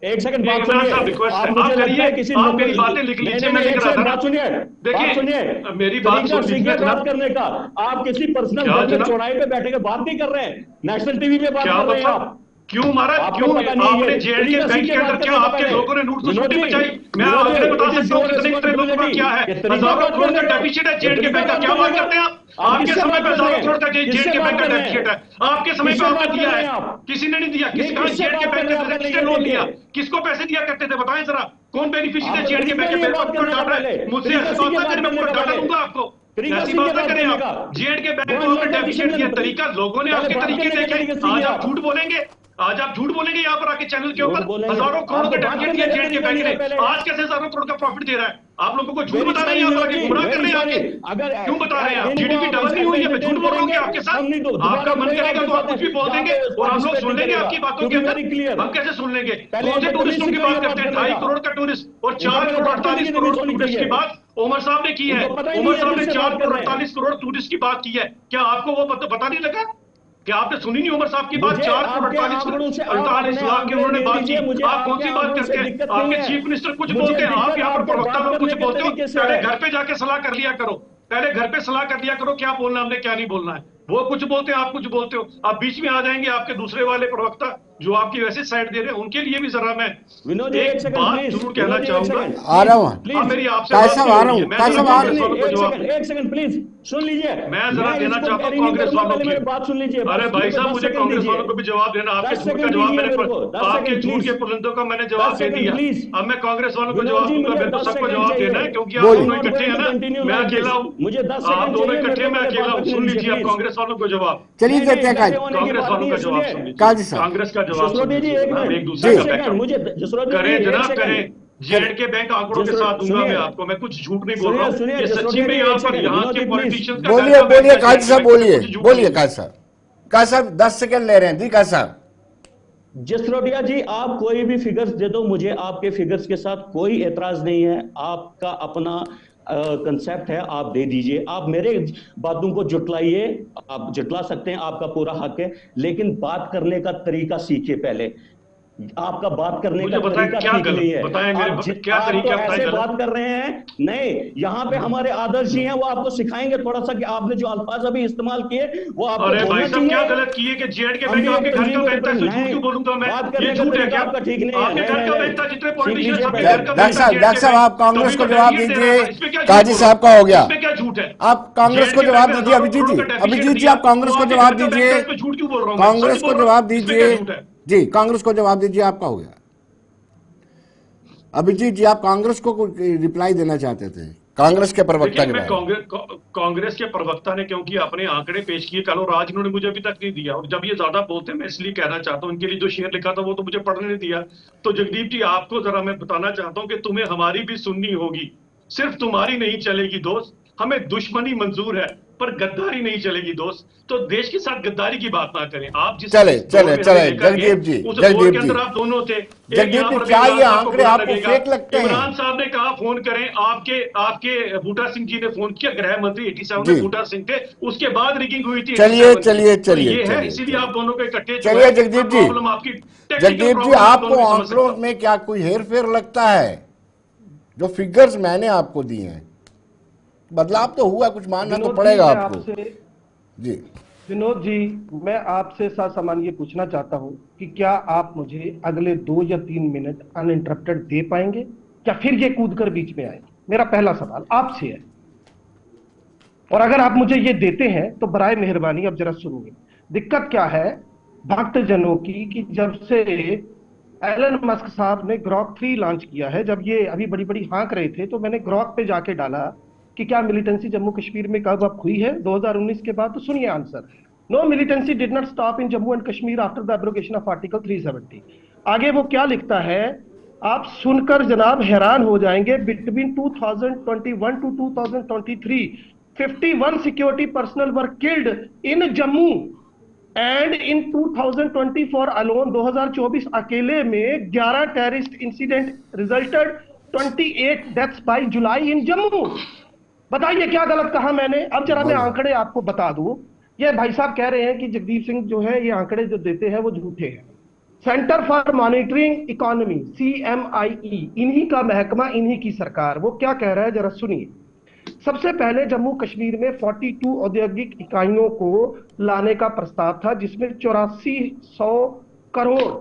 एक सेकंड बात सुनिए, आप मुझे लगता है किसी आप मेरी बातें लिख लीजिए, मैं लिख रहा था। बात सुनिए, देखिए मेरी बात सुनिए, बात करने का आप किसी पर्सनल चौराहे पे बैठे के बात नहीं कर रहे हैं, नेशनल टीवी पे बात कर रहे हैं आप। क्यों महाराज, क्यों आपने J&K बैंक के अंदर क्या आपके लोगों ने नोट छुट्टी बचाई? मैं आपने बता सकता हूँ कितने लोगों का क्या है, हजारों करोड़ का डेफिसिट है J&K बैंक का। क्या बात करते हैं आप? आपके समय पे हजारों करोड़ का J&K बैंक का डेफिसिट है, आपके समय पे आपने दिया है, किसी ने नहीं दिया। J&K बैंक ने किसने लोन दिया, किसको पैसे दिया करते थे, बताएं जरा, कौन बेनिफिशियरी है J&K बैंक के? मुझसे ऐसी बात ना करें, मैं पूरा डाटा दूंगा आपको। ऐसी बात ना करें आप। J&K बैंक को आपने डेफिसिट दिया, तरीका लोगों ने आपके तरीके देखे। आज आप झूठ बोलेंगे, आज आप झूठ बोलेंगे यहाँ पर आके चैनल के ऊपर। हजारों करोड़ का डेफिसिट दिया J&K बैंक ने, आज कैसे हजारों करोड़ का प्रॉफिट दे रहा है? आप लोगों को झूठ बता रहे हैं यहाँ पर आके, गुमराह कर रहे हैं आके। क्यों बता रहे हैं आप? जीडीपी डबल नहीं हुई है, मैं झूठ बोल रहा हूँ आपके साथ। आपका मन करेगा तो आप कुछ भी बोल देंगे और हम लोग सुन लेंगे आपकी बातों के अंदर। हम कैसे सुन लेंगे? कौन से टूरिस्टों की बात करते हैं? 2.5 करोड़ का टूरिस्ट और 4 करोड़ 48 करोड़ टूरिस्ट की बात उमर साहब ने की है। उमर साहब ने 4 करोड़ 48 करोड़ टूरिस्ट की बात की है। क्या आपको वो पता नहीं लगा? क्या आपने सुनी नहीं उमर साहब की बात? 4 करोड़ 48 लाख की उन्होंने बात की। आप कौन सी बात करते हैं? आपके चीफ मिनिस्टर कुछ बोलते हैं, आप यहाँ पर प्रवक्ता लोग कुछ बोलते हो। पहले घर पे जाके सलाह कर लिया करो, पहले घर पे सलाह कर लिया करो, क्या बोलना हमने क्या नहीं बोलना है। वो कुछ बोलते हैं, आप कुछ बोलते हो। आप बीच में आ जाएंगे, आपके दूसरे वाले प्रवक्ता जो आपकी वैसे साइड दे रहे हैं, उनके लिए भी जरा मैं एक बात जरूर कहना चाहूंगा। आ रहा हूँ, मेरी आपसे एक सेकंड प्लीज सुन लीजिए, मैं जरा देना चाहता हूँ कांग्रेस वालों की बात सुन लीजिए। अरे भाई साहब, मुझे कांग्रेस वालों को भी जवाब देना। आपके झूठ का जवाब मैंने, आपके झूठ के पुलंदों का मैंने जवाब दे दिया। अब मैं कांग्रेस वालों को जवाब दूंगा, मेरे को सबको जवाब देना है, क्योंकि आप दोनों इकट्ठे हैं ना, मैं अकेला हूँ। आप दोनों इकट्ठे, मैं अकेला हूँ। सुन लीजिए आप कांग्रेस वालों को जवाब। चलिए देते हैं कांग्रेस वालों का जवाब सुन लीजिए, कांग्रेस का जवाब सुन लीजिए। एक दूसरे का बैकअप करें जनाब, करें। J&K बैंक आंकड़ों के साथ दूंगा मैं आपको, मैं कुछ झूठ नहीं बोल रहा हूँ, ये सच्ची में यहाँ पर यहाँ के पॉलिटिशियंस का। बोलिए काजी साहब, बोलिए काजी साहब 10 सेकंड ले रहे हैं। जी काजी साहब। जसरोटिया जी, आप कोई भी फिगर्स दे दो, मुझे आपके फिगर्स के साथ कोई एतराज नहीं है। आपका अपना कंसेप्ट है, आप दे दीजिए। आप मेरे बातों को जुटलाइए, आप जुटला सकते हैं, आपका पूरा हक है, लेकिन बात करने का तरीका सीखिए। पहले आपका बात करने का तरीका ठीक नहीं है। क्या तरीका ऐसे बात कर रहे हैं? नहीं, यहाँ पे हमारे आदर्श जी हैं, वो आपको सिखाएंगे थोड़ा सा कि आपने जो अल्फाज अभी इस्तेमाल किए वो आपको बोलना चाहिए। क्या गलत किए कि J&K बैंक आपके घर का बैंक था, झूठ क्यों बोलूंगा मैं? ये झूठ है क्या? आपका ठीक नहीं है। आपके घर का बैंक था, जितने पॉलिटिशियंस आपके घर का बैंक था। डॉक्टर साहब आप कांग्रेस को जवाब दीजिए, काजी साहब का हो गया। इसमें क्या झूठ है? आप कांग्रेस को जवाब दीजिए। अभिजीत जी आप कांग्रेस को जवाब दीजिए, झूठ क्यों बोल रहा हूँ? कांग्रेस को जवाब दीजिए जी, कांग्रेस को जवाब दीजिए, आपका हो गया। अभिजीत जी आप कांग्रेस को रिप्लाई देना चाहते थे, कांग्रेस के प्रवक्ता के बारे में। कांग्रेस के प्रवक्ता ने क्योंकि अपने आंकड़े पेश किए कल और आज, इन्होंने मुझे अभी तक नहीं दिया, और जब ये ज्यादा बोलते हैं मैं इसलिए कहना चाहता हूं, इनके लिए जो शेयर लिखा था वो तो मुझे पढ़ने नहीं दिया। तो जगदीप जी आपको जरा मैं बताना चाहता हूं कि तुम्हें हमारी भी सुननी होगी, सिर्फ तुम्हारी नहीं चलेगी दोस्त। हमें दुश्मनी मंजूर है पर गद्दारी नहीं चलेगी दोस्त। तो देश के साथ गद्दारी की बात ना करें। आप जिस चले जगदीप जी, जगदीप जी आप दोनों थे। जगदीप जी क्या ये आंकड़े आपको फेक लगते हैं? इमरान साहब ने कहा फोन करें, आपके बूटा सिंह जी ने फोन किया, गृह मंत्री 87 में बूटा सिंह थे, उसके बाद रिगिंग हुई थी। चलिए इसीलिए आप दोनों को इकट्ठे। चलिए जगदीप जी आपको आंकड़ों में क्या कोई हेर फेर लगता है? जो फिगर्स मैंने आपको दिए हैं, बदलाव तो हुआ, कुछ मानना तो पड़ेगा आपको। जी विनोद जी, मैं आपसे सामान्य ये पूछना चाहता हूं कि क्या आप मुझे अगले 2 या 3 मिनट अनइंटरप्टेड दे पाएंगे या फिर ये कूद कर बीच में आएंगे? मेरा पहला सवाल आपसे है। और अगर आप मुझे ये देते हैं तो बराए मेहरबानी अब जरा सुनिए। दिक्कत क्या है भक्तजनों की कि जब से एलन मस्क साहब ने ग्रॉक 3 लॉन्च किया है, जब ये अभी बड़ी बड़ी हाँक रहे थे, तो मैंने ग्रॉक पे जाके डाला कि क्या मिलिटेंसी जम्मू कश्मीर में कब अब हुई है 2019 के बाद। तो सुनिए answer, no militancy did not stop in Jammu and Kashmir after the abrogation of article 370। आगे वो क्या लिखता है, आप सुनकर जनाब हैरान हो जाएंगे। Between 2021 to 2023 51 security personnel were killed in Jammu and in 2024 alone, 2024 अकेले में 11 terrorist incidents resulted 28 deaths by July in Jammu. बताइए क्या गलत कहा मैंने? अब जरा मैं आंकड़े आपको बता दूं। ये भाई साहब कह रहे हैं कि जगदीप सिंह जो है ये आंकड़े जो देते हैं वो झूठे हैं। Centre for monitoring economy CMIE, इन्हीं का महकमा, इन्हीं की सरकार, वो क्या कह रहा है जरा सुनिए। सबसे पहले जम्मू कश्मीर में 42 औद्योगिक इकाइयों को लाने का प्रस्ताव था, जिसमें 8400 करोड़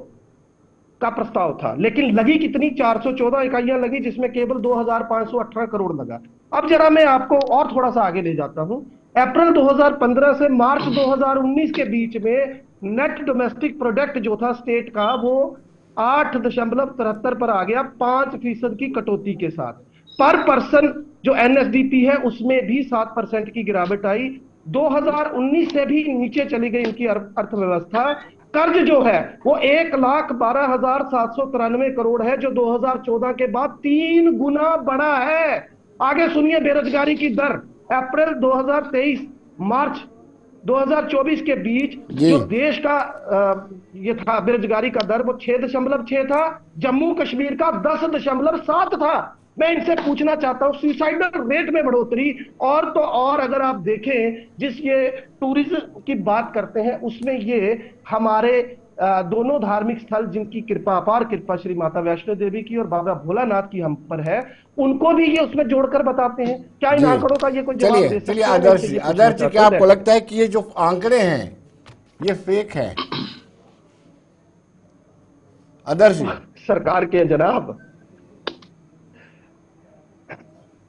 का प्रस्ताव था, लेकिन लगी कितनी? 414 इकाइयां लगी, जिसमें केवल 2518 करोड़ लगा। अब जरा मैं आपको और थोड़ा सा आगे ले जाता हूं। अप्रैल 2015 से मार्च 2019 के बीच में नेट डोमेस्टिक प्रोडक्ट जो था स्टेट का, वो 8.73 पर आ गया, 5% की कटौती के साथ। पर पर्सन जो NSDP है उसमें भी 7% की गिरावट आई। 2019 से भी नीचे चली गई इनकी अर्थव्यवस्था। कर्ज जो है वो 1,12,793 करोड़ है, जो 2014 के बाद 3 गुना बढ़ा है। आगे सुनिए बेरोजगारी की दर। अप्रैल 2023 मार्च 2024 के बीच जो देश का ये था बेरोजगारी का दर, वो 6.6 था, जम्मू कश्मीर का 10.7 था। मैं इनसे पूछना चाहता हूं सुसाइडल रेट में बढ़ोतरी, और तो और अगर आप देखें जिस ये टूरिज्म की बात करते हैं उसमें ये हमारे दोनों धार्मिक स्थल जिनकी कृपा, अपार कृपा श्री माता वैष्णो देवी की और बाबा भोलानाथ की हम पर है, उनको भी ये उसमें जोड़कर बताते हैं। क्या इन आंकड़ों का ये कोई जवाब दे सकता है? चलिए आदर्श जी, क्या आपको लगता है कि ये जो आंकड़े हैं ये फेक है? आदर्श जी, सरकार के जनाब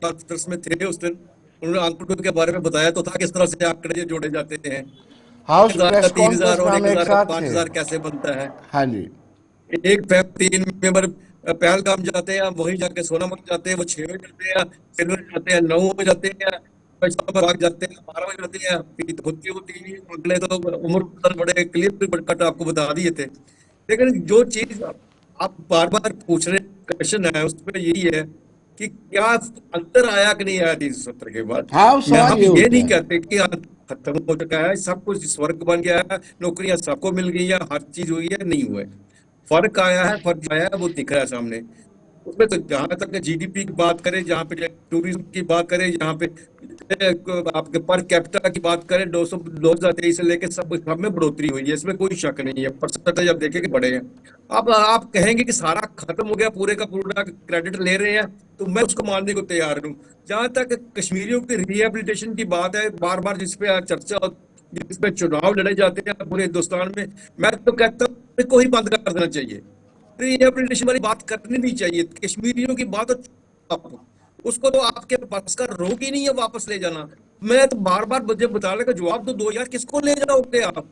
में थे उस दिन, उन्होंने आंकड़ों के बारे में बताया तो था किस तरह से आंकड़े जोड़े जाते हैं। हाउस प्रेस 3,000 और 1,000 का 5,000 कैसे बनता है? हाँ जी, एक 3 मेंबर पहलगाम जाते हैं, वहीं जाके सोनामर्ग जाते हैं, वो 6 बजे जाते हैं, 3 बजे जाते हैं, 9 बजे जाते हैं, भाग जाते हैं, 12 बजे जाते हैं। फिर होती अगले तो उम्र बड़े क्लियर कट आपको बता दिए थे। लेकिन जो चीज आप बार बार पूछ रहे क्वेश्चन है उसमें यही है कि क्या अंतर आया कि नहीं आया 370 के बाद। हाँ, हम ये नहीं कहते कि खत्म हो चुका है, सब कुछ स्वर्ग बन गया है, नौकरियां सबको मिल गई है, हर चीज हुई है, नहीं हुआ है। फर्क आया है, फर्क आया है, वो दिख रहा है सामने। उसमें तो जहां तक GDP की बात करें, जहाँ पे टूरिज्म की बात करें, जहाँ पे आपके पर कैपिटा की बात करें, 2023 से लेकर सब में बढ़ोतरी हुई है, इसमें कोई शक नहीं है। परसेंटेज आप देखेंगे बड़े हैं। अब आप कहेंगे कि सारा खत्म हो गया, पूरे का पूरा क्रेडिट ले रहे हैं, तो मैं उसको मानने को तैयार हूँ। जहां तक कश्मीरियों की रिहेबिलिटेशन की बात है, बार बार जिसपे चर्चा, जिसपे चुनाव लड़े जाते हैं पूरे हिंदुस्तान में, मैं तो कहता हूँ इसको ही बंद कर देना चाहिए। रिहेबिलिटेशन वाली बात करनी नहीं चाहिए। कश्मीरियों की बात उसको तो आपके पास का रोग ही नहीं है वापस ले जाना। मैं तो बार बार मुझे बताने का जवाब तो दो यार, किसको ले जाओगे आप?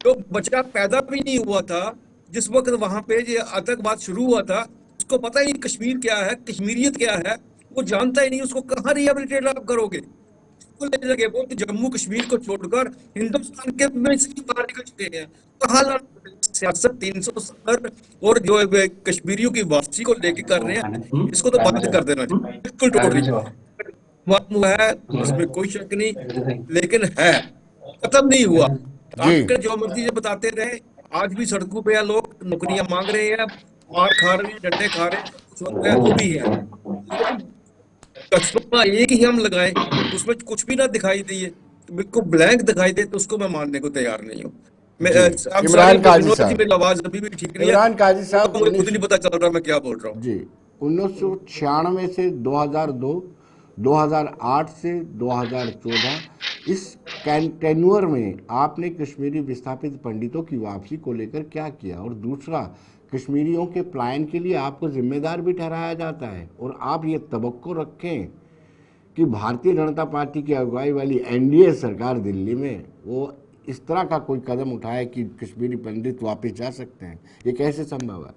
जो बच्चा पैदा भी नहीं हुआ था जिस वक्त वहां पे ये आतंकवाद शुरू हुआ था, उसको पता ही नहीं कश्मीर क्या है, कश्मीरियत क्या है, वो जानता ही नहीं, उसको कहाँ रिहेबिलिटेट आप करोगे? वो ले जाके वो तो जम्मू कश्मीर को छोड़कर हिंदुस्तान के में से बाहर निकल चुके हैं। कहाँ सियासत 370 और जो कश्मीरियों की वापसी को लेके कर रहे हैं, इसको तो बंद कर देना चाहिए, बिल्कुल टोटली हुआ है, इसमें कोई शक नहीं, लेकिन है खत्म नहीं हुआ। आपके जो मर्जी बताते रहे, आज भी सड़कों पे लोग नौकरियां मांग रहे हैं, मार खा रहे हैं, डंडे खा रहे हैं, वो भी है। कस्बा एक ही हम लगाए, उसमें कुछ भी ना दिखाई दिए, बिल्कुल ब्लैंक दिखाई दे, तो उसको मैं मानने को तैयार नहीं हूँ। इमरान काजी साहब, मेरी आवाज अभी भी ठीक नहीं है। इमरान काजी साहब, मुझे खुद नहीं पता चल रहा मैं क्या बोल रहा हूँ जी। 1996 से 2002, 2008 से 2014 इस टेन्योर में आपने कश्मीरी विस्थापित पंडितों की वापसी को लेकर क्या किया? और दूसरा, कश्मीरियों के पलायन के लिए आपको जिम्मेदार भी ठहराया जाता है और आप ये तवक्को रखें कि भारतीय जनता पार्टी की अगुवाई वाली एनडीए सरकार दिल्ली में वो इस तरह का कोई कदम उठाए कि कश्मीरी पंडित वापस जा सकते हैं, ये कैसे संभव है?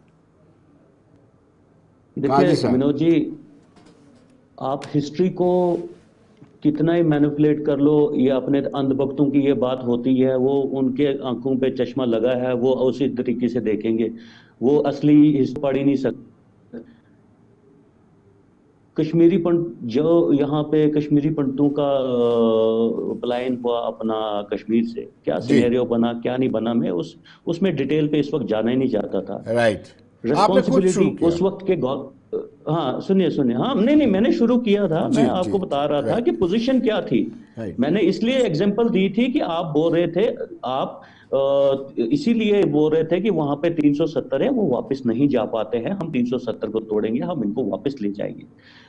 देखिए विनोद जी, आप हिस्ट्री को कितना ही मैनिपुलेट कर लो, ये अपने अंधभक्तों की ये बात होती है, वो उनके आंखों पे चश्मा लगा है, वो उसी तरीके से देखेंगे, वो असली हिस्ट्री पढ़ ही नहीं सकते। कश्मीरी पंडित जो यहाँ पे कश्मीरी पंडितों का पलायन हुआ अपना कश्मीर से, क्या सिनेरियो बना क्या नहीं बना, मैं उसमें डिटेल पे इस वक्त जाना ही नहीं चाहता था। राइट, रिस्पॉन्सिबिलिटी उस वक्त के हाँ सुनिए हाँ नहीं मैंने शुरू किया था, मैं आपको बता रहा था कि पोजीशन क्या थी। मैंने इसलिए एग्जांपल दी थी कि आप बोल रहे थे, आप इसीलिए बोल रहे थे कि वहां पे 370 है, वो वापस नहीं जा पाते हैं, हम 370 को तोड़ेंगे, हम इनको वापस ले जाएंगे।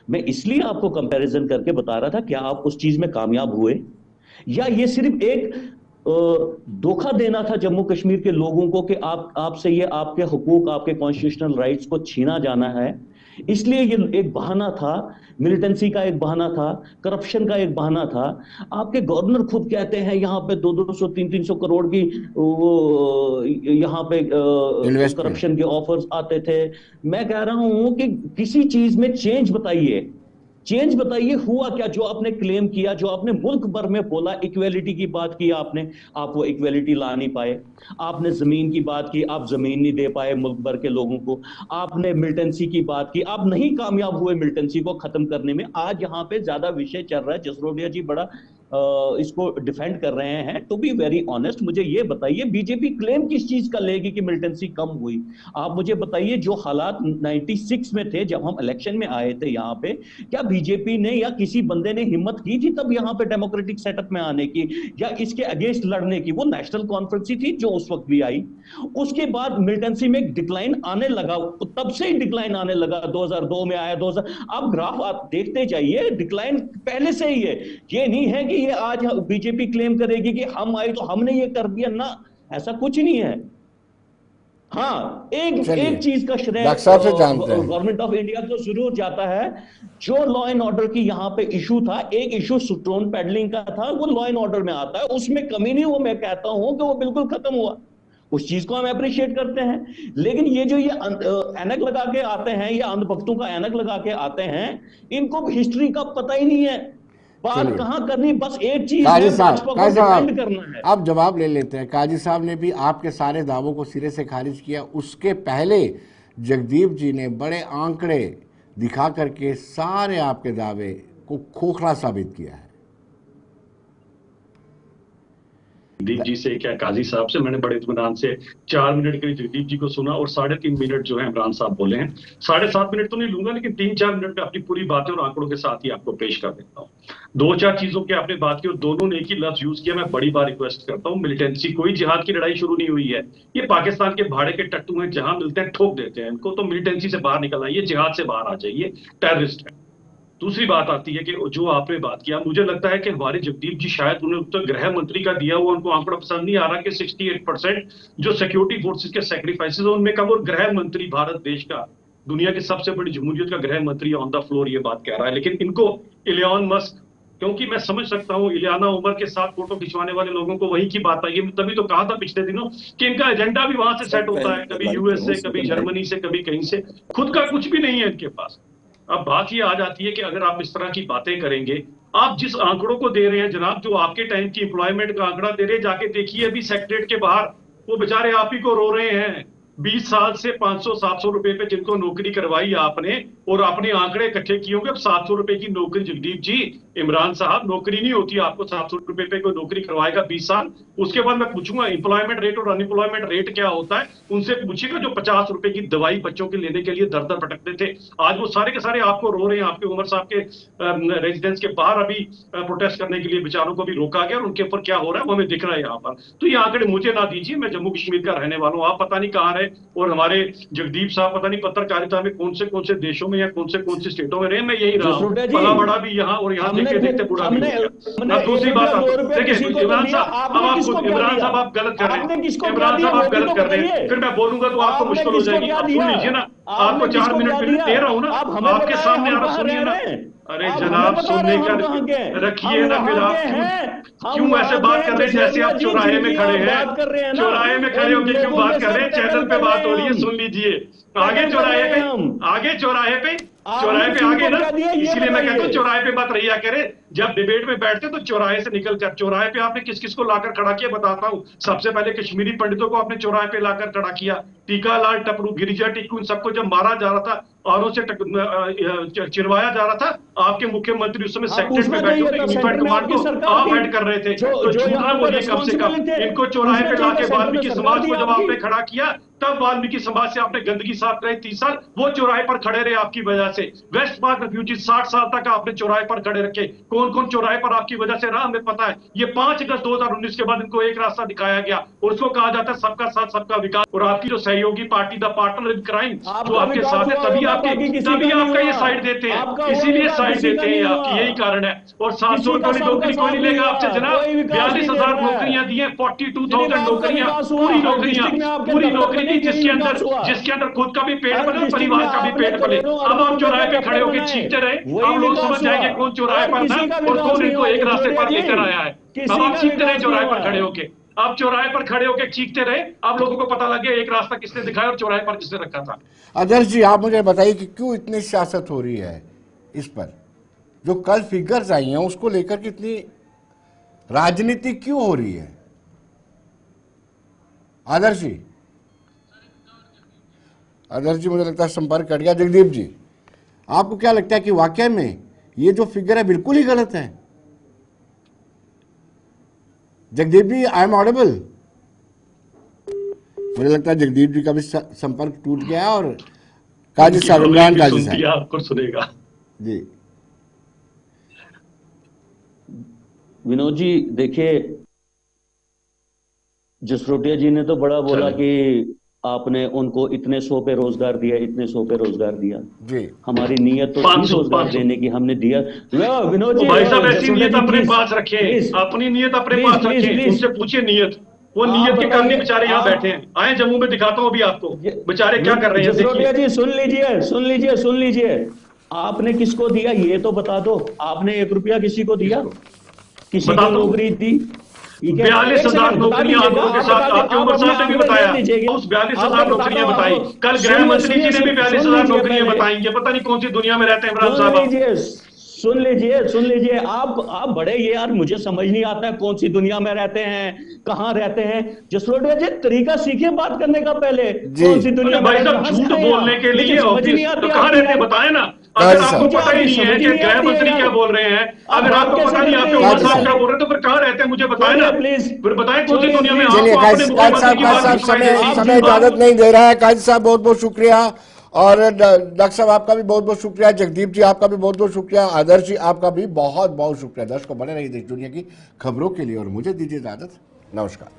मैं इसलिए आपको कंपैरिजन करके बता रहा था, क्या आप उस चीज में कामयाब हुए या ये सिर्फ एक धोखा देना था जम्मू कश्मीर के लोगों को कि आपसे ये आपके हुकूक, आपके कॉन्स्टिट्यूशनल राइट्स को छीना जाना है, इसलिए ये एक बहाना था, मिलिटेंसी का एक बहाना था, करप्शन का एक बहाना था। आपके गवर्नर खुद कहते हैं यहाँ पे 200 300 करोड़ की वो यहाँ पे करप्शन के ऑफर्स आते थे। मैं कह रहा हूं कि किसी चीज में चेंज बताइए, चेंज बताइए, हुआ क्या? जो आपने क्लेम किया, जो आपने मुल्क भर में बोला, इक्वेलिटी की बात की आपने, आप वो इक्वेलिटी ला नहीं पाए। आपने जमीन की बात की, आप जमीन नहीं दे पाए मुल्क भर के लोगों को। आपने मिलिटेंसी की बात की, आप नहीं कामयाब हुए मिलिटेंसी को खत्म करने में। आज यहाँ पे ज्यादा विषय चल रहा है, जसरोटिया जी बड़ा इसको डिफेंड कर रहे हैं। टू बी वेरी ऑनेस्ट, मुझे ये बताइए बीजेपी क्लेम किस चीज का लेगी कि मिलिटेंसी कम हुई? आप मुझे बताइए, जो हालात 96 में थे जब हम इलेक्शन में आए थे यहाँ पे, क्या बीजेपी ने या किसी बंदे ने हिम्मत की थी तब यहाँ पे डेमोक्रेटिक सेटअप में आने की या इसके अगेंस्ट लड़ने की? वो नेशनल कॉन्फ्रेंस ही थी जो उस वक्त भी आई। उसके बाद मिलिटेंसी में डिक्लाइन आने लगा, तब से ही डिक्लाइन आने लगा, 2002 में आया, 2000। आप ग्राफ आप देखते जाइए, डिक्लाइन पहले से ही है। ये नहीं है कि ये आज बीजेपी क्लेम करेगी कि हम आए तो हमने ये कर दिया ना, ऐसा कुछ नहीं है। हाँ, एक चीज का श्रेय गवर्नमेंट ऑफ इंडिया को जरूर जाता है। जो लॉ एंड ऑर्डर की यहाँ पे इशू था, एक इशू स्टोन पैडलिंग का था, वो लॉ एंड ऑर्डर में आता है, उसमें कमी नहीं, वो मैं कहता हूं कि वो बिल्कुल खत्म हुआ। उस चीज को हम अप्रिशिएट करते हैं। लेकिन ये जो ये ऐनक लगा के आते हैं, ये अंधभक्तों का ऐनक लगा के आते हैं, इनको हिस्ट्री का पता ही नहीं है। बात कहां करनी, बस एक चीज है, भाजपा को डिफेंड करना है। आप जवाब ले लेते हैं। काजी साहब ने भी आपके सारे दावों को सिरे से खारिज किया। उसके पहले जगदीप जी ने बड़े आंकड़े दिखा करके सारे आपके दावे को खोखला साबित किया है। जगदीप जी से क्या काजी साहब से मैंने बड़े इत्मीनान से 4 मिनट के लिए जगदीप जी को सुना और 3.5 मिनट जो है इमरान साहब बोले हैं। 7.5 मिनट तो नहीं लूंगा, लेकिन 3-4 मिनट में अपनी पूरी बातें और आंकड़ों के साथ ही आपको पेश कर देता हूँ। 2-4 चीजों की आपने बात की और दोनों ने एक ही लफ्ज यूज किया। मैं बड़ी बार रिक्वेस्ट करता हूँ, मिलिटेंसी कोई जिहाद की लड़ाई शुरू नहीं हुई है। ये पाकिस्तान के भाड़े के टट्टू हैं, जहां मिलते हैं ठोक देते हैं इनको। तो मिलिटेंसी से बाहर निकल आइए, जिहाद से बाहर आ जाइए, टेररिस्ट है। दूसरी बात आती है कि जो आपने बात किया, मुझे लगता है कि हमारे जगदीप जी शायद उन्हें उत्तर गृह मंत्री का दिया हुआ उनको आंकड़ा पसंद नहीं आ रहा कि 68% जो सिक्योरिटी फोर्सेस के सैक्रिफाइसेस है उनमें कम, और गृह मंत्री भारत देश का, दुनिया की सबसे बड़ी जमहूरियत का गृह मंत्री ऑन द फ्लोर ये बात कह रहा है। लेकिन इनको इलियॉन मस्क, क्योंकि मैं समझ सकता हूं इलियाना उमर के साथ फोटो खिंचवाने वाले लोगों को वही की बात आई है। तभी तो कहा था पिछले दिनों कि इनका एजेंडा भी वहां से सेट होता है, कभी यूएस से, कभी जर्मनी से, कभी कहीं से, खुद का कुछ भी नहीं है इनके पास। अब बात ये आ जाती है कि अगर आप इस तरह की बातें करेंगे, आप जिस आंकड़ों को दे रहे हैं जनाब, जो आपके टाइम की एम्प्लॉयमेंट का आंकड़ा दे रहे हैं, जाके देखिए अभी सेक्रेटरीट के बाहर वो बेचारे आप ही को रो रहे हैं। 20 साल से 500-700 रुपए पे जिनको नौकरी करवाई आपने और अपने आंकड़े इकट्ठे किए होंगे। अब 700 रुपए की नौकरी, जगदीप जी, इमरान साहब, नौकरी नहीं होती आपको 700 रुपए पे कोई नौकरी करवाएगा 20 साल। उसके बाद मैं पूछूंगा एम्प्लॉयमेंट रेट और अनएम्प्लॉयमेंट रेट क्या होता है, उनसे पूछिएगा। जो 50 रुपए की दवाई बच्चों के लेने के लिए दर दर भटकते थे, आज वो सारे के सारे आपको रो रहे हैं। आपके उमर साहब के रेजिडेंस के बाहर अभी प्रोटेस्ट करने के लिए बेचारों को भी रोका गया और उनके ऊपर क्या हो रहा है वो हमें दिख रहा है यहाँ पर। तो ये आंकड़े मुझे ना दीजिए, मैं जम्मू कश्मीर का रहने वाला हूँ, आप पता नहीं कहाँ रहे। और हमारे जगदीप साहब पता नहीं पत्रकारिता में कौन से देशों में में या कौन सी स्टेटों में रहे, मैं यही रहा हूँ, जसरोटिया जी, पला बड़ा भी यहाँ और यहाँ देखते देखते बूढ़ा भी हो गया। अब दूसरी बात देखिए इमरान साहब, अब आपको इमरान साहब आप गलत कर रहे हैं, इमरान साहब आप गलत कर रहे हैं, फिर मैं बोलूंगा तो आपको मुश्किल हो जाएगी। आप सुन लीजिए ना, आपको 4 मिनट दे रहा हूँ ना, आपके सामने आप सुनिए ना। अरे जनाब सुनने का रखिए ना, फिर आप क्यों ऐसे बात कर रहे हैं जैसे आप चौराहे में खड़े हैं, चौराहे में खड़े होकर क्यों बात कर रहे हैं? चैनल पे बात हो रही है, सुन लीजिए। आगे चौराहे पे आगे ना, इसीलिए मैं कहता हूँ चौराहे पे बात रहिया करे। जब डिबेट में बैठते तो चौराहे से निकल कर, चौराहे पे आपने किस किस को लाकर खड़ा किया बताता हूँ। सबसे पहले कश्मीरी पंडितों को आपने चौराहे पे लाकर खड़ा किया, टीका लाल टपरू, गिरिजा टिक्कू, इन सबको जब मारा जा रहा था, औरों से चिरवाया जा रहा था, आपके मुख्यमंत्री उस समय सेक्रेटरी में बैठे थे, यूनिफाइड कमांड को आप हेड कर रहे थे। तो झूठा बोलिए कम से कम। इनको चौराहे पे लाके वाल्मीकि समाज को जब आपने खड़ा किया, तब वाल्मीकि समाज से आपने गंदगी साफ कराई 30 साल, वो चौराहे पर खड़े रहे आपकी वजह से। वेस्ट पार्क रिफ्यूजीज 60 साल तक आपने चौराहे पर खड़े रखे। कौन कौन चौराहे पर आपकी वजह से रहा हमें पता है। ये 5 अगस्त 2019 के बाद इनको एक रास्ता दिखाया गया और उसको कहा जाता है सबका साथ सबका विकास। और आपकी जो सहयोगी party the partner in crime जो आपके साथ है, तभी आपका ये साइड देते हैं, इसीलिए साइड देते हैं आपकी, यही कारण है। और 700 रुपये नौकरी कोई नहीं लेगा आपसे जनाब। 42,000 नौकरियां दी है, 42,000 नौकरियां, पूरी नौकरी दी, जिसके अंदर खुद का भी पेट पले और परिवार का भी पेट पले। अब आप चौराहे पे खड़े होकर चीखते रहे, अब लोग समझ जाएंगे कौन चौराहे पर था और कौन इनको एक रास्ते पर लेकर आया है। अब आप चीखते रहे चौराहे पर खड़े होके, आप चौराहे पर खड़े होकर चीखते रहे, अब लोगों को पता लग गया एक रास्ता किसने दिखाया और चौराहे पर किसने रखा था। आदर्श जी, आप मुझे बताइए कि क्यों इतनी सियासत हो रही है इस पर? जो कल फिगर्स आई हैं उसको लेकर के इतनी राजनीति क्यों हो रही है? आदर्श जी मुझे लगता है संपर्क कट गया। जगदीप जी, आपको क्या लगता है कि वाकई में ये जो फिगर है बिल्कुल ही गलत है? जगदीप जी, आई एम ऑडिबल? मुझे लगता है जगदीप जी का भी संपर्क टूट गया है और काजी साहब, इमरान काजी साहब आपको सुनेगा जी। विनोद जी देखिए, जसरोटिया जी ने तो बड़ा बोला कि आपने उनको इतने 100 पे रोजगार दिया, इतने 100 पे रोजगार दिया जी। हमारी नीयत तो थी रोजगार देने की, हमने दिया। विनोद जी, भाई साहब ऐसी नीयत अपने पास रखें, अपनी नीयत अपने पास रखें, उनसे पूछिए नीयत। वो नीयत के करने बेचारे यहाँ बैठे हैं। आए जम्मू में दिखाता हूँ अभी आपको बेचारे क्या कर रहे हैं। जसरोटिया जी सुन लीजिए, आपने किसको दिया ये तो बता दो। आपने 1 रुपया किसी को दिया? किसी को नौकरी दी? 42,000 नौकरियां आप लोगों के साथ, आपके उमर साहब ने भी बताया, उस 42,000 नौकरियां बताई। कल गृह मंत्री जी ने भी 42,000 नौकरियां बताई। ये पता नहीं कौन सी दुनिया में रहते हैं इमरान साहब। सुन लीजिए, आप बड़े ये यार, मुझे समझ नहीं आता है कौन सी दुनिया में रहते हैं, कहाँ रहते हैं। जसरोटिया जी तरीका सीखिए बात करने का पहले। कौन सी दुनिया भाई साहब झूठ बोलने के लिए तो कहाँ रहते हैं बताए ना। अगर आपको पता ही नहीं है कि गृह मंत्री क्या बोल रहे हैं, अगर आपको पता नहीं आपके उमर साहब क्या बोल रहे हैं, तो फिर कहाँ रहते हैं मुझे बताए ना प्लीज। फिर बताएं कौन सी दुनिया में। चलिए काजी साहब समय इजाजत नहीं दे रहा है। काजी साहब बहुत बहुत शुक्रिया, और डॉक्टर साहब आपका भी बहुत बहुत शुक्रिया। जगदीप जी आपका भी बहुत बहुत शुक्रिया। आदर्श जी आपका भी बहुत बहुत शुक्रिया। दर्शकों बने रहिए देश दुनिया की खबरों के लिए और मुझे दीजिए इजाजत। नमस्कार।